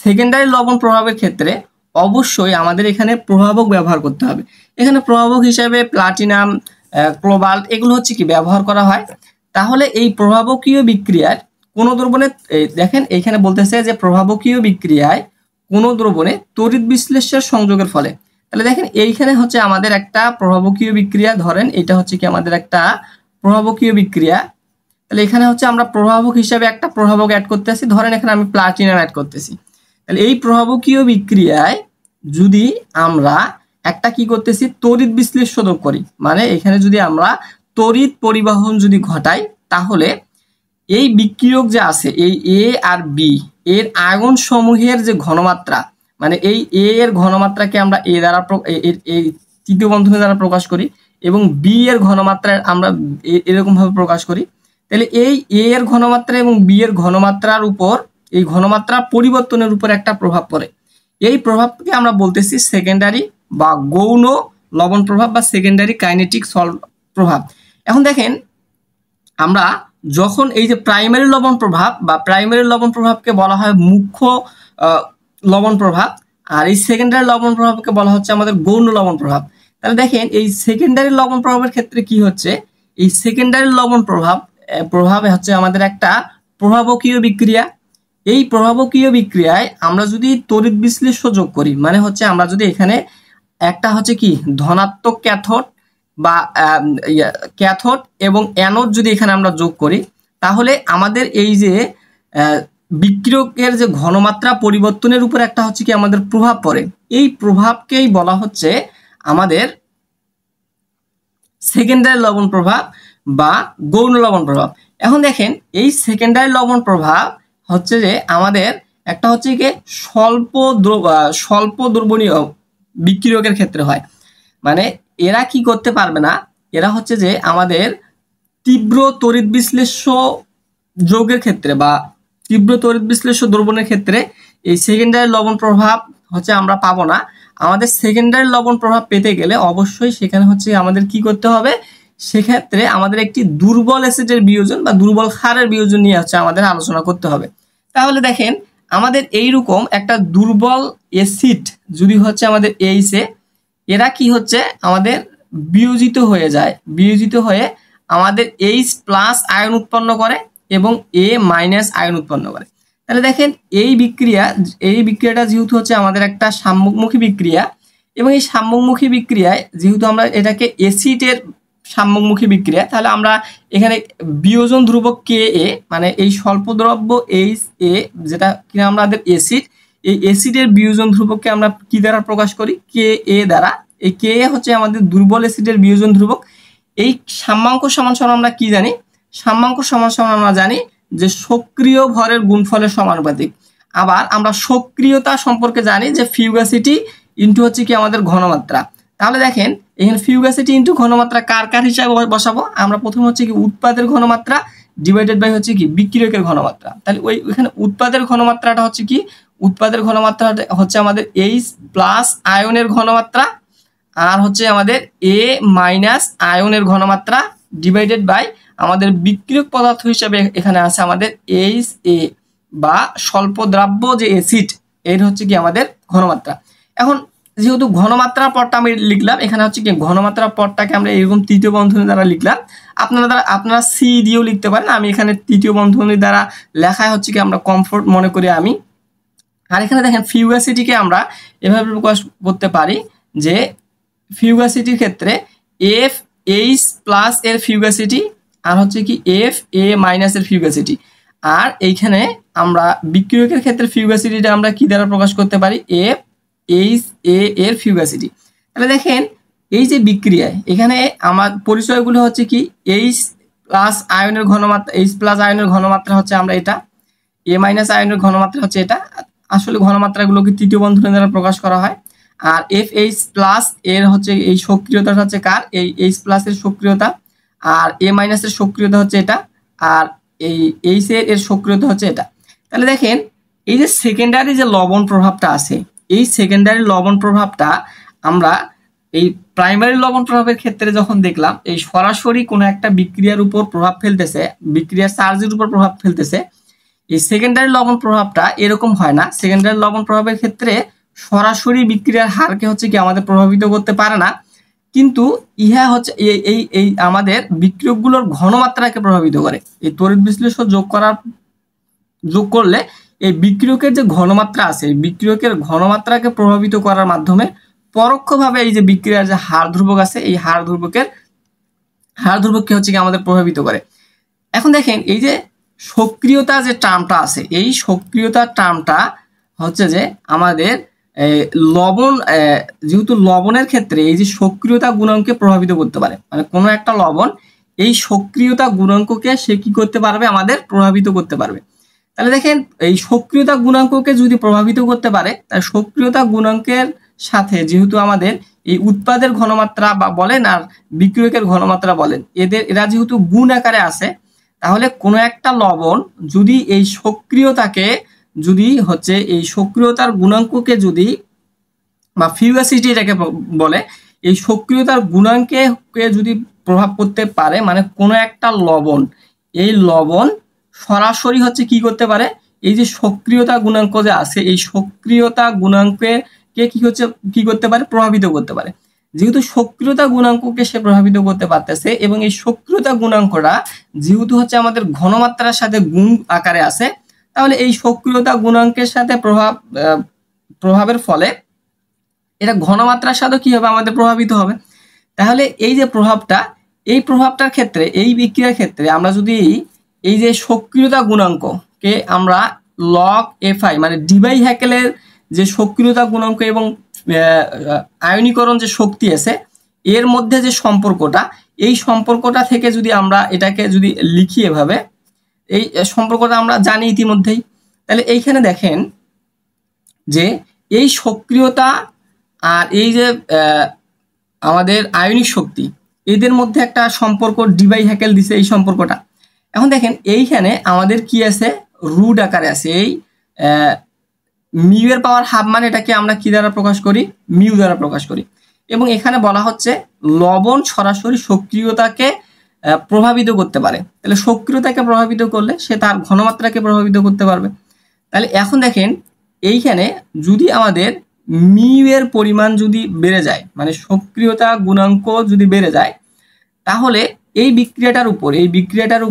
Speaker 1: সেকেন্ডারি লবণ প্রভাবের ক্ষেত্রে অবশ্যই আমাদের এখানে প্রভাবক ব্যবহার করতে হবে। এখানে প্রভাবক হিসাবে প্লাটিনাম, কোবাল্ট এগুলো হচ্ছে কি ব্যবহার করা হয়। তাহলে এই প্রভাবকীয় বিক্রিয়ার কোন দ্রবণে, দেখেন এইখানে বলতেছে যে প্রভাবকীয় বিক্রিয়ায় কোন দ্রবণে তড়িৎ বিশ্লেষ্যের সংযোগের ফলে, তাহলে দেখেন এইখানে হচ্ছে আমাদের একটা প্রভাবকীয় বিক্রিয়া, ধরেন এটা হচ্ছে কি আমাদের একটা প্রভাবকীয় বিক্রিয়া। তাহলে এখানে হচ্ছে আমরা প্রভাবক হিসাবে একটা প্রভাবক অ্যাড করতেছি, ধরেন এখানে আমি প্লাটিনাম অ্যাড করতেছি। তাহলে এই প্রভাবকীয় বিক্রিয়ায় যদি আমরা একটা কি করতেছি তড়িৎ বিশ্লেষ্য যোগ করি, মানে এখানে যদি আমরা তড়িৎ পরিবহন যদি ঘটাই, তাহলে এই বিক্রিয়ক যে আছে এই এ আর বি এর আয়ন সমূহের যে ঘনমাত্রা, মানে এই এ এর ঘনমাত্রাকে আমরা এ দ্বারা এই তৃতীয় বন্ধনী দ্বারা প্রকাশ করি এবং বি এর ঘনমাত্রা আমরা এরকম ভাবে প্রকাশ করি। তাহলে এই এ এর ঘনমাত্রা এবং বি এর ঘনমাত্রার উপর, এই ঘনমাত্রা পরিবর্তনের উপর একটা প্রভাব পড়ে। এই প্রভাবকে আমরা বলতেছি সেকেন্ডারি বা গৌণ লবণ প্রভাব বা সেকেন্ডারি কাইনেটিক সল্ট প্রভাব। এখন দেখেন আমরা যখন এই যে প্রাইমারি লবণ প্রভাব বা প্রাইমারি লবণ প্রভাবকে বলা হয় মুখ্য লবণ প্রভাব, আর এই সেকেন্ডারি লবণ প্রভাবকে বলা হচ্ছে আমাদের গৌণ লবণ প্রভাব। তাহলে দেখেন এই সেকেন্ডারি লবণ প্রভাবের ক্ষেত্রে কি হচ্ছে, এই সেকেন্ডারি লবণ প্রভাবে হচ্ছে আমাদের একটা প্রভাবকীয় বিক্রিয়া। এই প্রভাবকীয় বিক্রিয়ায় আমরা যদি তড়িৎ বিশ্লেষ্য যোগ করি, মানে হচ্ছে আমরা যদি এখানে একটা হচ্ছে কি ধনাত্মক ক্যাথোড বা ক্যাথোড এবং অ্যানোড যদি এখানে আমরা যোগ করি, তাহলে আমাদের এই যে বিক্রিয়কের যে ঘনমাত্রা পরিবর্তনের উপর একটা হচ্ছে কি আমাদের প্রভাব পড়ে। এই প্রভাবকেই বলা হচ্ছে আমাদের সেকেন্ডারি লবণ প্রভাব বা গৌণ লবণ প্রভাব। এখন দেখেন এই সেকেন্ডারি লবণ প্রভাব হচ্ছে যে আমাদের একটা হচ্ছে কি স্বল্প দ্রবণীয় বিক্রিয়কের ক্ষেত্রে হয়, মানে এরা কি করতে পারবে না, এরা হচ্ছে যে আমাদের তীব্র তড়িৎ বিশ্লেষ্য যোগের ক্ষেত্রে বা তীব্র তড়িৎ বিশ্লেষ্য দ্রবণের ক্ষেত্রে এই সেকেন্ডারি লবণ প্রভাব হচ্ছে আমরা পাবো না। আমাদের সেকেন্ডারি লবণ প্রভাব পেতে গেলে অবশ্যই সেখানে হচ্ছে আমাদের কি করতে হবে, সেক্ষেত্রে আমাদের একটি দুর্বল অ্যাসিডের বিয়োজন বা দুর্বল ক্ষারের বিয়োজন নিয়ে হচ্ছে আমাদের আলোচনা করতে হবে। তাহলে দেখেন আমাদের এইরকম একটা দুর্বল অ্যাসিড যদি হচ্ছে আমাদের এইসে, এরা কি হচ্ছে আমাদের বিয়োজিত হয়ে যায়, বিয়োজিত হয়ে আমাদের এইচ প্লাস আয়ন উৎপন্ন করে এবং এ মাইনাস আয়ন উৎপন্ন করে। তাহলে দেখেন এই বিক্রিয়াটা যেহেতু হচ্ছে আমাদের একটা সাম্যকমুখী বিক্রিয়া, এবং এই সাম্যকমুখী বিক্রিয়ায় যেহেতু আমরা এটাকে অ্যাসিডের সাম্যকমুখী বিক্রিয়া, তাহলে আমরা এখানে বিয়োজন ধ্রুবক কে এ, মানে এই স্বল্প দ্রব্য এইচ এ যেটা কিনা আমাদের অ্যাসিড, এই অ্যাসিডের বিয়োজন ধ্রুবককে আমরা কি দ্বারা প্রকাশ করি, কে এ দ্বারা। এই কে এ হচ্ছে আমাদের দুর্বল অ্যাসিডের বিয়োজন ধ্রুবক। এই সাম্যাঙ্ক সমান সমান আমরা কি জানি, সাম্যাঙ্ক সমান সমান আমরা জানি যে সক্রিয় ভরের গুণফলের সমানুপাতিক। আবার আমরা সক্রিয়তা সম্পর্কে জানি যে ফিউগাসিটি ইনটু হচ্ছে কি আমাদের ঘনমাত্রা। তাহলে দেখেন এখানে ফিউগাসিটি ইনটু ঘনমাত্রা কার হিসাবে বসাবো, আমরা প্রথম হচ্ছে কি উৎপাদের ঘনমাত্রা ডিভাইডেড বাই হচ্ছে কি বিক্রিয়কের ঘনমাত্রা। তাহলে ওইখানে উৎপাদের ঘনমাত্রাটা হচ্ছে কি, উৎপাদের ঘনমাত্রা হচ্ছে আমাদের এইচ প্লাস আয়নের ঘনমাত্রা আর হচ্ছে আমাদের এ মাইনাস আয়নের ঘনমাত্রা ডিভাইডেড বাই আমাদের বিক্রিয়ক পদার্থ হিসাবে এখানে আছে আমাদের এইচ এ বা স্বল্প দ্রাব্য যে অ্যাসিড, এর হচ্ছে কি আমাদের ঘনমাত্রা। এখন যেহেতু ঘনমাত্রার পদটা আমি লিখলাম, এখানে হচ্ছে কি ঘনমাত্রার পদটাকে আমরা এরকম তৃতীয় বন্ধনী দ্বারা লিখলাম, আপনারা সি দিয়েও লিখতে পারেন, আমি এখানে তৃতীয় বন্ধনী দ্বারা লেখায় হচ্ছে কি আমরা কমফোর্ট মনে করি আমি। আর এখানে দেখেন ফিউগাসিটিকে আমরা এভাবে প্রকাশ করতে পারি যে ফিউগাসিটির ক্ষেত্রে এফ এইচ প্লাস এর ফিউগাসিটি আর হচ্ছে কি এফ এ মাইনাস এর ফিউগাসিটি, আর এইখানে আমরা বিক্রিয়কের ক্ষেত্রে ফিউগাসিটিটা আমরা কি দ্বারা প্রকাশ করতে পারি, এফ এইচ এ এর ফিউগাসিটি। তাহলে দেখেন এই যে বিক্রিয়ায় এখানে আমার পরিচয়গুলো হচ্ছে কি এইচ প্লাস আয়নের ঘনমাত্রা, এইচ প্লাস আয়নের ঘনমাত্রা হচ্ছে আমরা এটা, এ মাইনাস আয়নের ঘনমাত্রা হচ্ছে এটা, আসলে ঘনমাত্রাগুলোকে তৃতীয় বন্ধনী দ্বারা প্রকাশ করা হয়। আর এফ এইচ প্লাস এর হচ্ছে এই সক্রিয়তাটা হচ্ছে কার, এই এইচ প্লাস এর সক্রিয়তা, আর এ মাইনাস এর সক্রিয়তা হচ্ছে এটা, আর এই এইচ এর সক্রিয়তা হচ্ছে এটা। তাহলে দেখেন এই যে সেকেন্ডারি যে লবণ প্রভাবটা আছে, এই সেকেন্ডারি লবণ প্রভাবটা আমরা এই প্রাইমারি লবণ প্রভাবের ক্ষেত্রে যখন দেখলাম এই সরাসরি কোনো একটা বিক্রিয়ার উপর প্রভাব ফেলতেছে, বিক্রিয়ার চার্জের উপর প্রভাব ফেলতেছে, এই সেকেন্ডারি লবণ প্রভাবটা এরকম হয় না। সেকেন্ডারি লবণ প্রভাবের ক্ষেত্রে সরাসরি বিক্রিয়ার হারকে হচ্ছে কি আমাদের প্রভাবিত করতে পারে না, কিন্তু ইহা হচ্ছে এই এই আমাদের বিক্রিয়কগুলোর ঘনমাত্রাকে প্রভাবিত করে। এই তড়িৎ বিশ্লেষণ যোগ করলে এই বিক্রিয়কের যে ঘনমাত্রা আছে, এই বিক্রিয়কের ঘনমাত্রাকে প্রভাবিত করার মাধ্যমে পরোক্ষভাবে এই যে বিক্রিয়ার যে হার ধ্রুবক আছে, এই হার ধ্রুবককে হচ্ছে কি আমাদের প্রভাবিত করে। এখন দেখেন এই যে সক্রিয়তা যে টার্মটা আছে, এই সক্রিয়তা টার্মটা হচ্ছে যে আমাদের লবণ, যেহেতু লবণের ক্ষেত্রে এই যে সক্রিয়তা গুণাঙ্ককে প্রভাবিত করতে পারে, মানে কোনো একটা লবণ এই সক্রিয়তা গুণাঙ্ককে সে কি করতে পারবে, আমাদের প্রভাবিত করতে পারবে। তাহলে দেখেন এই সক্রিয়তা গুণাঙ্ককে যদি প্রভাবিত করতে পারে, তাহলে সক্রিয়তা গুণাঙ্কের সাথে যেহেতু আমাদের এই উৎপাদের ঘনমাত্রা বা বলেন আর বিক্রিয়কের ঘনমাত্রা বলেন, এরা যেহেতু গুণ আকারে আছে, তাহলে কোনো একটা লবণ যদি এই সক্রিয়তাকে যদি হচ্ছে এই সক্রিয়তার গুণাঙ্ককে যদি বা ফিউগাসিটি এটাকে বলে, এই সক্রিয়তার গুণাঙ্কে যদি প্রভাব করতে পারে, মানে কোনো একটা লবণ, এই লবণ সরাসরি হচ্ছে কি করতে পারে, এই যে সক্রিয়তা গুণাঙ্ক যে আছে, এই সক্রিয়তা গুণাঙ্কে কি করতে পারে, প্রভাবিত করতে পারে। যেহেতু সক্রিয়তা গুণাঙ্ককে সে প্রভাবিত করতে পারতেছে এবং এই সক্রিয়তা গুণাঙ্কটা যেহেতু হচ্ছে আমাদের ঘনমাত্রার সাথে গুণ আকারে আছে, তাহলে এই সক্রিয়তা গুণাঙ্কের সাথে প্রভাবের ফলে এটা ঘনমাত্রার সাথে কি হবে, আমাদের প্রভাবিত হবে। তাহলে এই যে প্রভাবটা, এই প্রভাবটার ক্ষেত্রে এই বিক্রিয়ার ক্ষেত্রে আমরা যদি এই যে সক্রিয়তা গুণাঙ্ককে আমরা লগ এফআই মানে ডিবাই হ্যাকেলের যে সক্রিয়তা গুণাঙ্ক এবং আয়নীকরণ যে শক্তি আছে এর মধ্যে যে সম্পর্কটা, এই সম্পর্কটা থেকে যদি আমরা এটাকে যদি লিখি এভাবে, এই সম্পর্কটা আমরা জানি ইতিমধ্যেই। তাহলে এইখানে দেখেন যে এই সক্রিয়তা আর এই যে আমাদের আয়নিক শক্তি, এদের মধ্যে একটা সম্পর্ক ডিবাই হ্যাকেল দিছে এই সম্পর্কটা। এখন দেখেন এইখানে আমাদের কি আছে, রুট আকারে আছে, এই মিউ এর পাওয়ার হাফ, মানে এটাকে আমরা কি দ্বারা প্রকাশ করি, মিউ দ্বারা প্রকাশ করি। এবং এখানে বলা হচ্ছে লবণ সরাসরি সক্রিয়তাকে প্রভাবিত করতে পারে, তাহলে সক্রিয়তাকে প্রভাবিত করলে সে তার ঘনমাত্রাকে প্রভাবিত করতে পারবে। তাহলে এখন দেখেন এইখানে যদি আমাদের মিউ এর পরিমাণ যদি বেড়ে যায়, মানে সক্রিয়তা গুণাঙ্ক যদি বেড়ে যায়, তাহলে এই বিক্রিয়াটার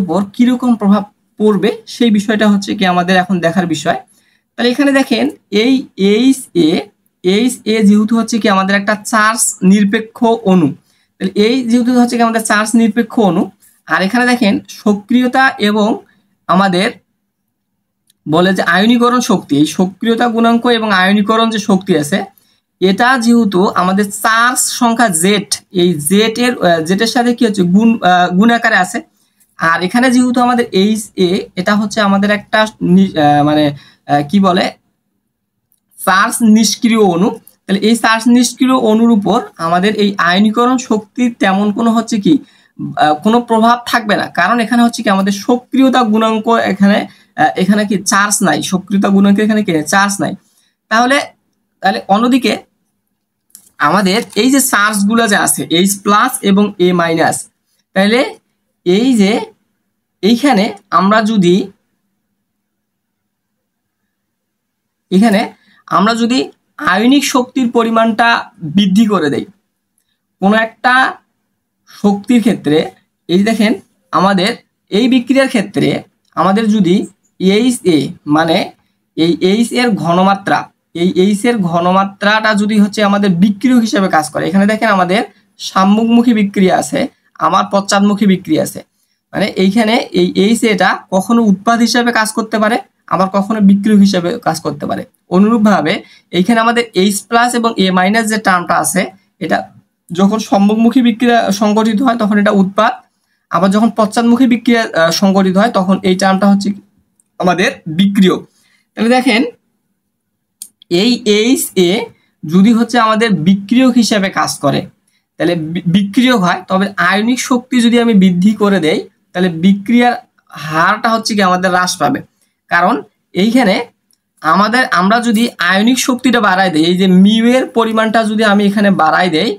Speaker 1: উপর কিরকম প্রভাব পড়বে সেই বিষয়টা হচ্ছে কি আমাদের এখন দেখার বিষয়। তাহলে এখানে দেখেন এই এইচ এ যেহেতু হচ্ছে কি আমাদের একটা চার্জ নিরপেক্ষ অণু, তাহলে এই যেহেতু হচ্ছে কি আমাদের চার্জ নিরপেক্ষ অণু, আর এখানে দেখেন সক্রিয়তা এবং আমাদের বলে যে আয়নীকরণ শক্তি, এই সক্রিয়তা গুণাঙ্ক এবং আয়নীকরণ যে শক্তি আছে, এটা যেহেতু আমাদের চার্জ সংখ্যা জেড, এই জেটের সাথে কি হচ্ছে গুণ আকারে আছে, আর এখানে যেহেতু আমাদের এইচ এ, এটা হচ্ছে আমাদের একটা মানে কি বলে চার্জ নিষ্ক্রিয় অণু। তাহলে এই চার্জ নিষ্ক্রিয় অণুর উপর আমাদের এই আয়নীকরণ শক্তির তেমন কোনো হচ্ছে কি কোনো প্রভাব থাকবে না, কারণ এখানে হচ্ছে কি আমাদের সক্রিয়তা গুণাঙ্ক এখানে কি চার্জ নাই, সক্রিয়তা গুণাঙ্ক এখানে কি চার্জ নাই। তাহলে অন্যদিকে আমাদের এই যে চার্জগুলো যে আছে এইচ প্লাস এবং এ মাইনাস, তাহলে এই যে এইখানে আমরা যদি আয়নিক শক্তির পরিমাণটা বৃদ্ধি করে দেই কোনো একটা শক্তির ক্ষেত্রে, এই দেখেন আমাদের এই বিক্রিয়ার ক্ষেত্রে আমাদের যদি এইচ এ মানে এই এইচ এর ঘনমাত্রা, এই এইচ এর ঘনমাত্রাটা যদি হচ্ছে আমাদের বিক্রিয়ক হিসেবে কাজ করে, এখানে দেখেন আমাদের সম্মুখমুখী বিক্রিয়া আছে, আমার পশ্চাৎমুখী বিক্রিয়া আছে, মানে এইখানে এই এইচ এটা কখনো উৎপাদ হিসেবে কাজ করতে পারে, আবার কখনো বিক্রিয়ক হিসেবে কাজ করতে পারে। অনুরূপভাবে এইখানে আমাদের এইচ প্লাস এবং এ মাইনাস যে টার্মটা আছে, এটা যখন সম্মুখমুখী বিক্রিয়া সংঘটিত হয় তখন এটা উৎপাদ, আবার যখন পশ্চাৎমুখী বিক্রিয়া সংঘটিত হয় তখন এই টার্মটা হচ্ছে আমাদের বিক্রিয়ক। তাহলে দেখেন এই এইচ এ যদি হচ্ছে আমাদের বিক্রিয়ক হিসেবে কাজ করে তাহলে বিক্রিয়ক হয়, তবে আয়নিক শক্তি যদি আমি বৃদ্ধি করে দেই তাহলে বিক্রিয়ার হারটা হচ্ছে কি আমাদের হ্রাস পাবে, কারণ এইখানে আমরা যদি আয়নিক শক্তিটা বাড়াই দেই, এই যে মিউ এর পরিমাণটা যদি আমি এখানে বাড়াই দেই,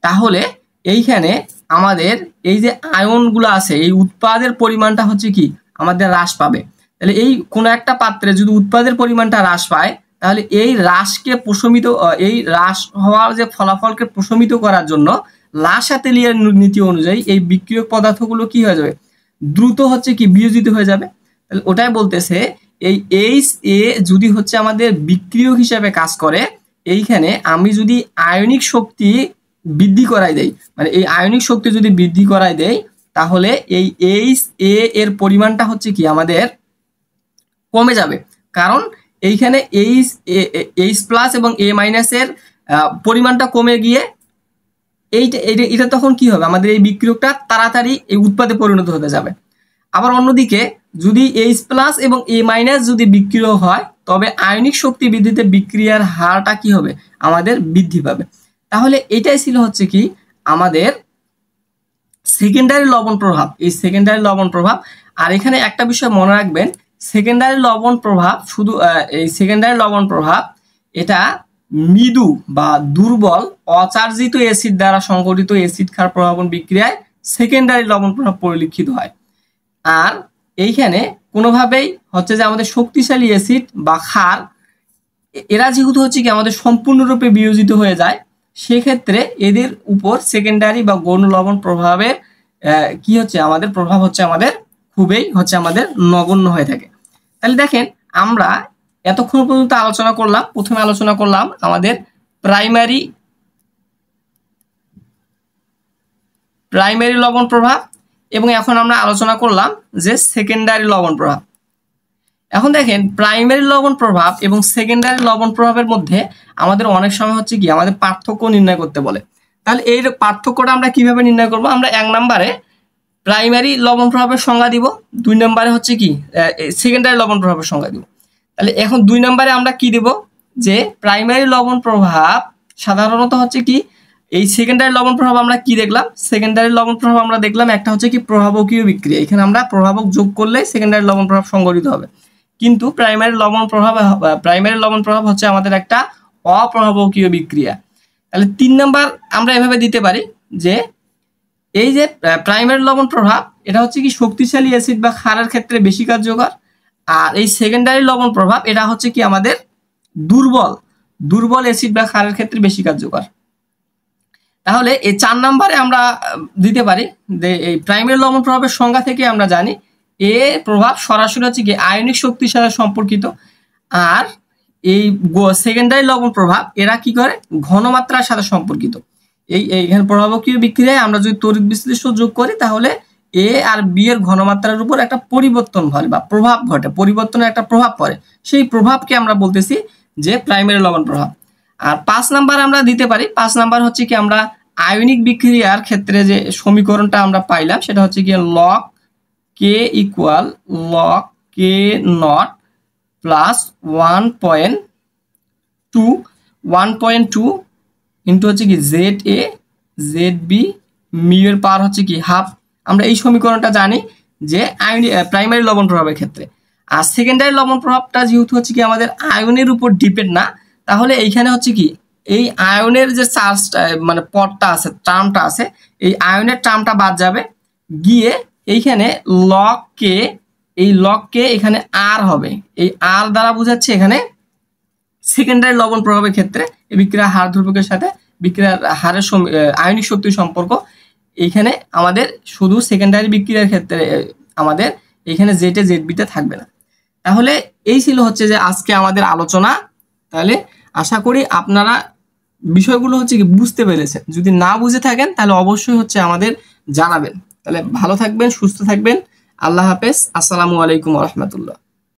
Speaker 1: তাহলে এইখানে আমাদের এই যে আয়নগুলো আছে এই উৎপাদের পরিমাণটা হচ্ছে কি আমাদের হ্রাস পাবে। তাহলে এই কোনো একটা পাত্রে যদি উৎপাদের পরিমাণটা হ্রাস পায়, তাহলে এই হ্রাসকে প্রশমিত, এই হ্রাস হওয়ার যে ফলাফলকে প্রশমিত করার জন্য লাসাতেলিয়ার নীতি অনুযায়ী এই বিক্রিয়ক পদার্থগুলো কি হয়ে যাবে, দ্রুত হচ্ছে কি বিয়োজিত হয়ে যাবে। তাহলে ওটাই বলতেছে এই এইচ এ যদি হচ্ছে আমাদের বিক্রিয়ক হিসাবে কাজ করে, এইখানে আমি যদি আয়নিক শক্তি বৃদ্ধি করাই দেই, মানে এই আয়নিক শক্তি যদি বৃদ্ধি করাই দেই, তাহলে এই এইচ এ এর পরিমাণটা হচ্ছে কি আমাদের কমে যাবে। কারণ এইখানে এইচ প্লাস এবং এ মাইনাসের পরিমাণটা কমে গিয়ে এটা তখন কি হবে, আমাদের এই বিক্রিয়কটা তাড়াতাড়ি এই উৎপাদে পরিণত হতে যাবে। আবার অন্যদিকে যদি এইচ প্লাস এবং এ মাইনাস যদি বিক্রিয় হয়, তবে আয়নিক শক্তি বৃদ্ধিতে বিক্রিয়ার হারটা কি হবে, আমাদের বৃদ্ধি পাবে। তাহলে এটাই ছিল হচ্ছে কি আমাদের সেকেন্ডারি লবণ প্রভাব, এই সেকেন্ডারি লবণ প্রভাব। আর এখানে একটা বিষয় মনে রাখবেন, সেকেন্ডারি লবণ প্রভাব শুধু এই সেকেন্ডারি লবণ প্রভাব এটা মৃদু বা দুর্বল অচার্জিত অ্যাসিড দ্বারা সংঘটিত অ্যাসিড ক্ষার প্রভাবন বিক্রিয়ায় সেকেন্ডারি লবণ প্রভাব পরিলক্ষিত হয়। আর এইখানে কোনোভাবেই হচ্ছে যে আমাদের শক্তিশালী অ্যাসিড বা ক্ষার এরা যেহেতু হচ্ছে কি আমাদের সম্পূর্ণরূপে বিয়োজিত হয়ে যায়, সেক্ষেত্রে এদের উপর সেকেন্ডারি বা গৌণ লবণ প্রভাবের কি হচ্ছে আমাদের প্রভাব হচ্ছে আমাদের খুবই হচ্ছে আমাদের নগণ্য হয়ে থাকে। তাহলে দেখেন আমরা এতক্ষণ পর্যন্ত আলোচনা করলাম, প্রথমে আলোচনা করলাম আমাদের প্রাইমারি লবণ প্রভাব, এবং এখন আমরা আলোচনা করলাম যে সেকেন্ডারি লবণ প্রভাব। এখন দেখেন প্রাইমারি লবণ প্রভাব এবং সেকেন্ডারি লবণ প্রভাবের মধ্যে আমাদের অনেক সময় হচ্ছে কি আমাদের পার্থক্য নির্ণয় করতে বলে। তাহলে এই পার্থক্যটা আমরা কিভাবে নির্ণয় করব, আমরা 1 নম্বরে প্রাইমারি লবণ প্রভাবের সংজ্ঞা দিব, 2 নম্বরে হচ্ছে কি সেকেন্ডারি লবণ প্রভাবের সংজ্ঞা দিব। তাহলে এখন 2 নম্বরে আমরা কি দেব, যে প্রাইমারি লবণ প্রভাব সাধারণত হচ্ছে কি এই সেকেন্ডারি লবণ প্রভাব আমরা কি দেখলাম, সেকেন্ডারি লবণ প্রভাব আমরা দেখলাম একটা হচ্ছে কি প্রভাবকীয় বিক্রিয়া, এখানে আমরা প্রভাবক যোগ করলে সেকেন্ডারি লবণ প্রভাব সংঘটিত হবে। কিন্তু প্রাইমারি লবণ প্রভাব হচ্ছে আমাদের একটা অপ্রভাবকীয় বিক্রিয়া। তাহলে 3 নম্বর আমরা এভাবে দিতে পারি যে এই যে প্রাইমারি লবণ প্রভাব এটা হচ্ছে কি শক্তিশালী অ্যাসিড বা ক্ষারের ক্ষেত্রে বেশি কার্যকর, আর এই সেকেন্ডারি লবণ প্রভাব এটা হচ্ছে কি আমাদের দুর্বল অ্যাসিড বা ক্ষারের ক্ষেত্রে বেশি কার্যকর। তাহলে এই 4 নম্বরে আমরা দিতে পারি যে এই প্রাইমারি লবণ প্রভাবের সংজ্ঞা থেকে আমরা জানি এ প্রভাব সরাসরি হচ্ছে কি আয়নিক শক্তির সাথে সম্পর্কিত, আর এই সেকেন্ডারি লবণ প্রভাব এরা কি করে ঘনমাত্রার সাথে সম্পর্কিত। এইখানে প্রভাবকীয় বিক্রিয়ায় আমরা যদি তড়িৎ বিশ্লেষণ যোগ করি, তাহলে এ আর বি এর ঘনমাত্রার উপর একটা পরিবর্তন হয় বা প্রভাব ঘটে, পরিবর্তনের একটা প্রভাব পড়ে, সেই প্রভাবকে আমরা বলতেছি যে প্রাইমারি লবণ প্রভাব। আর 5 নাম্বার আমরা দিতে পারি, 5 নাম্বার হচ্ছে কি আমরা আয়নিক বিক্রিয়ার ক্ষেত্রে যে সমীকরণটা আমরা পাইলাম সেটা হচ্ছে কি log K equal log K naught plus 1.2 into হচ্ছে কি Z A Z B mu এর পাওয়ার হচ্ছে কি হাফ। আমরা এই সমীকরণটা জানি যে প্রাইমারি লবণ প্রভাবের ক্ষেত্রে। আর সেকেন্ডারি লবণ প্রভাবটা যেহেতু হচ্ছে কি আমাদের আয়নের উপর ডিপেন্ড না, তাহলে এইখানে হচ্ছে কি এই আয়নের যে চার্জটা মানে পদটা আছে, টার্মটা আছে, এই আয়নের টার্মটা বাদ যাবে, গিয়ে এইখানে লগ কে এখানে আর হবে, এই আর দ্বারা বোঝাচ্ছে এখানে সেকেন্ডারি লবণ প্রভাবের ক্ষেত্রে এই বিক্রিয়ার হার ধ্রুবকের সাথে বিক্রিয়ার হারের আয়নিক শক্তির সম্পর্ক। এইখানে আমাদের শুধু সেকেন্ডারি বিক্রিয়ার ক্ষেত্রে আমাদের এখানে জেড এ জেড বিতে থাকবে না। তাহলে এই ছিল হচ্ছে যে আজকে আমাদের আলোচনা। তাহলে আশা করি আপনারা বিষয়গুলো হচ্ছে কি বুঝতে পেরেছেন, যদি না বুঝে থাকেন তাহলে অবশ্যই হচ্ছে আমাদের জানাবেন। তাহলে ভালো থাকবেন, সুস্থ থাকবেন, আল্লাহ হাফেজ, আসসালামু আলাইকুম ওয়া রাহমাতুল্লাহ।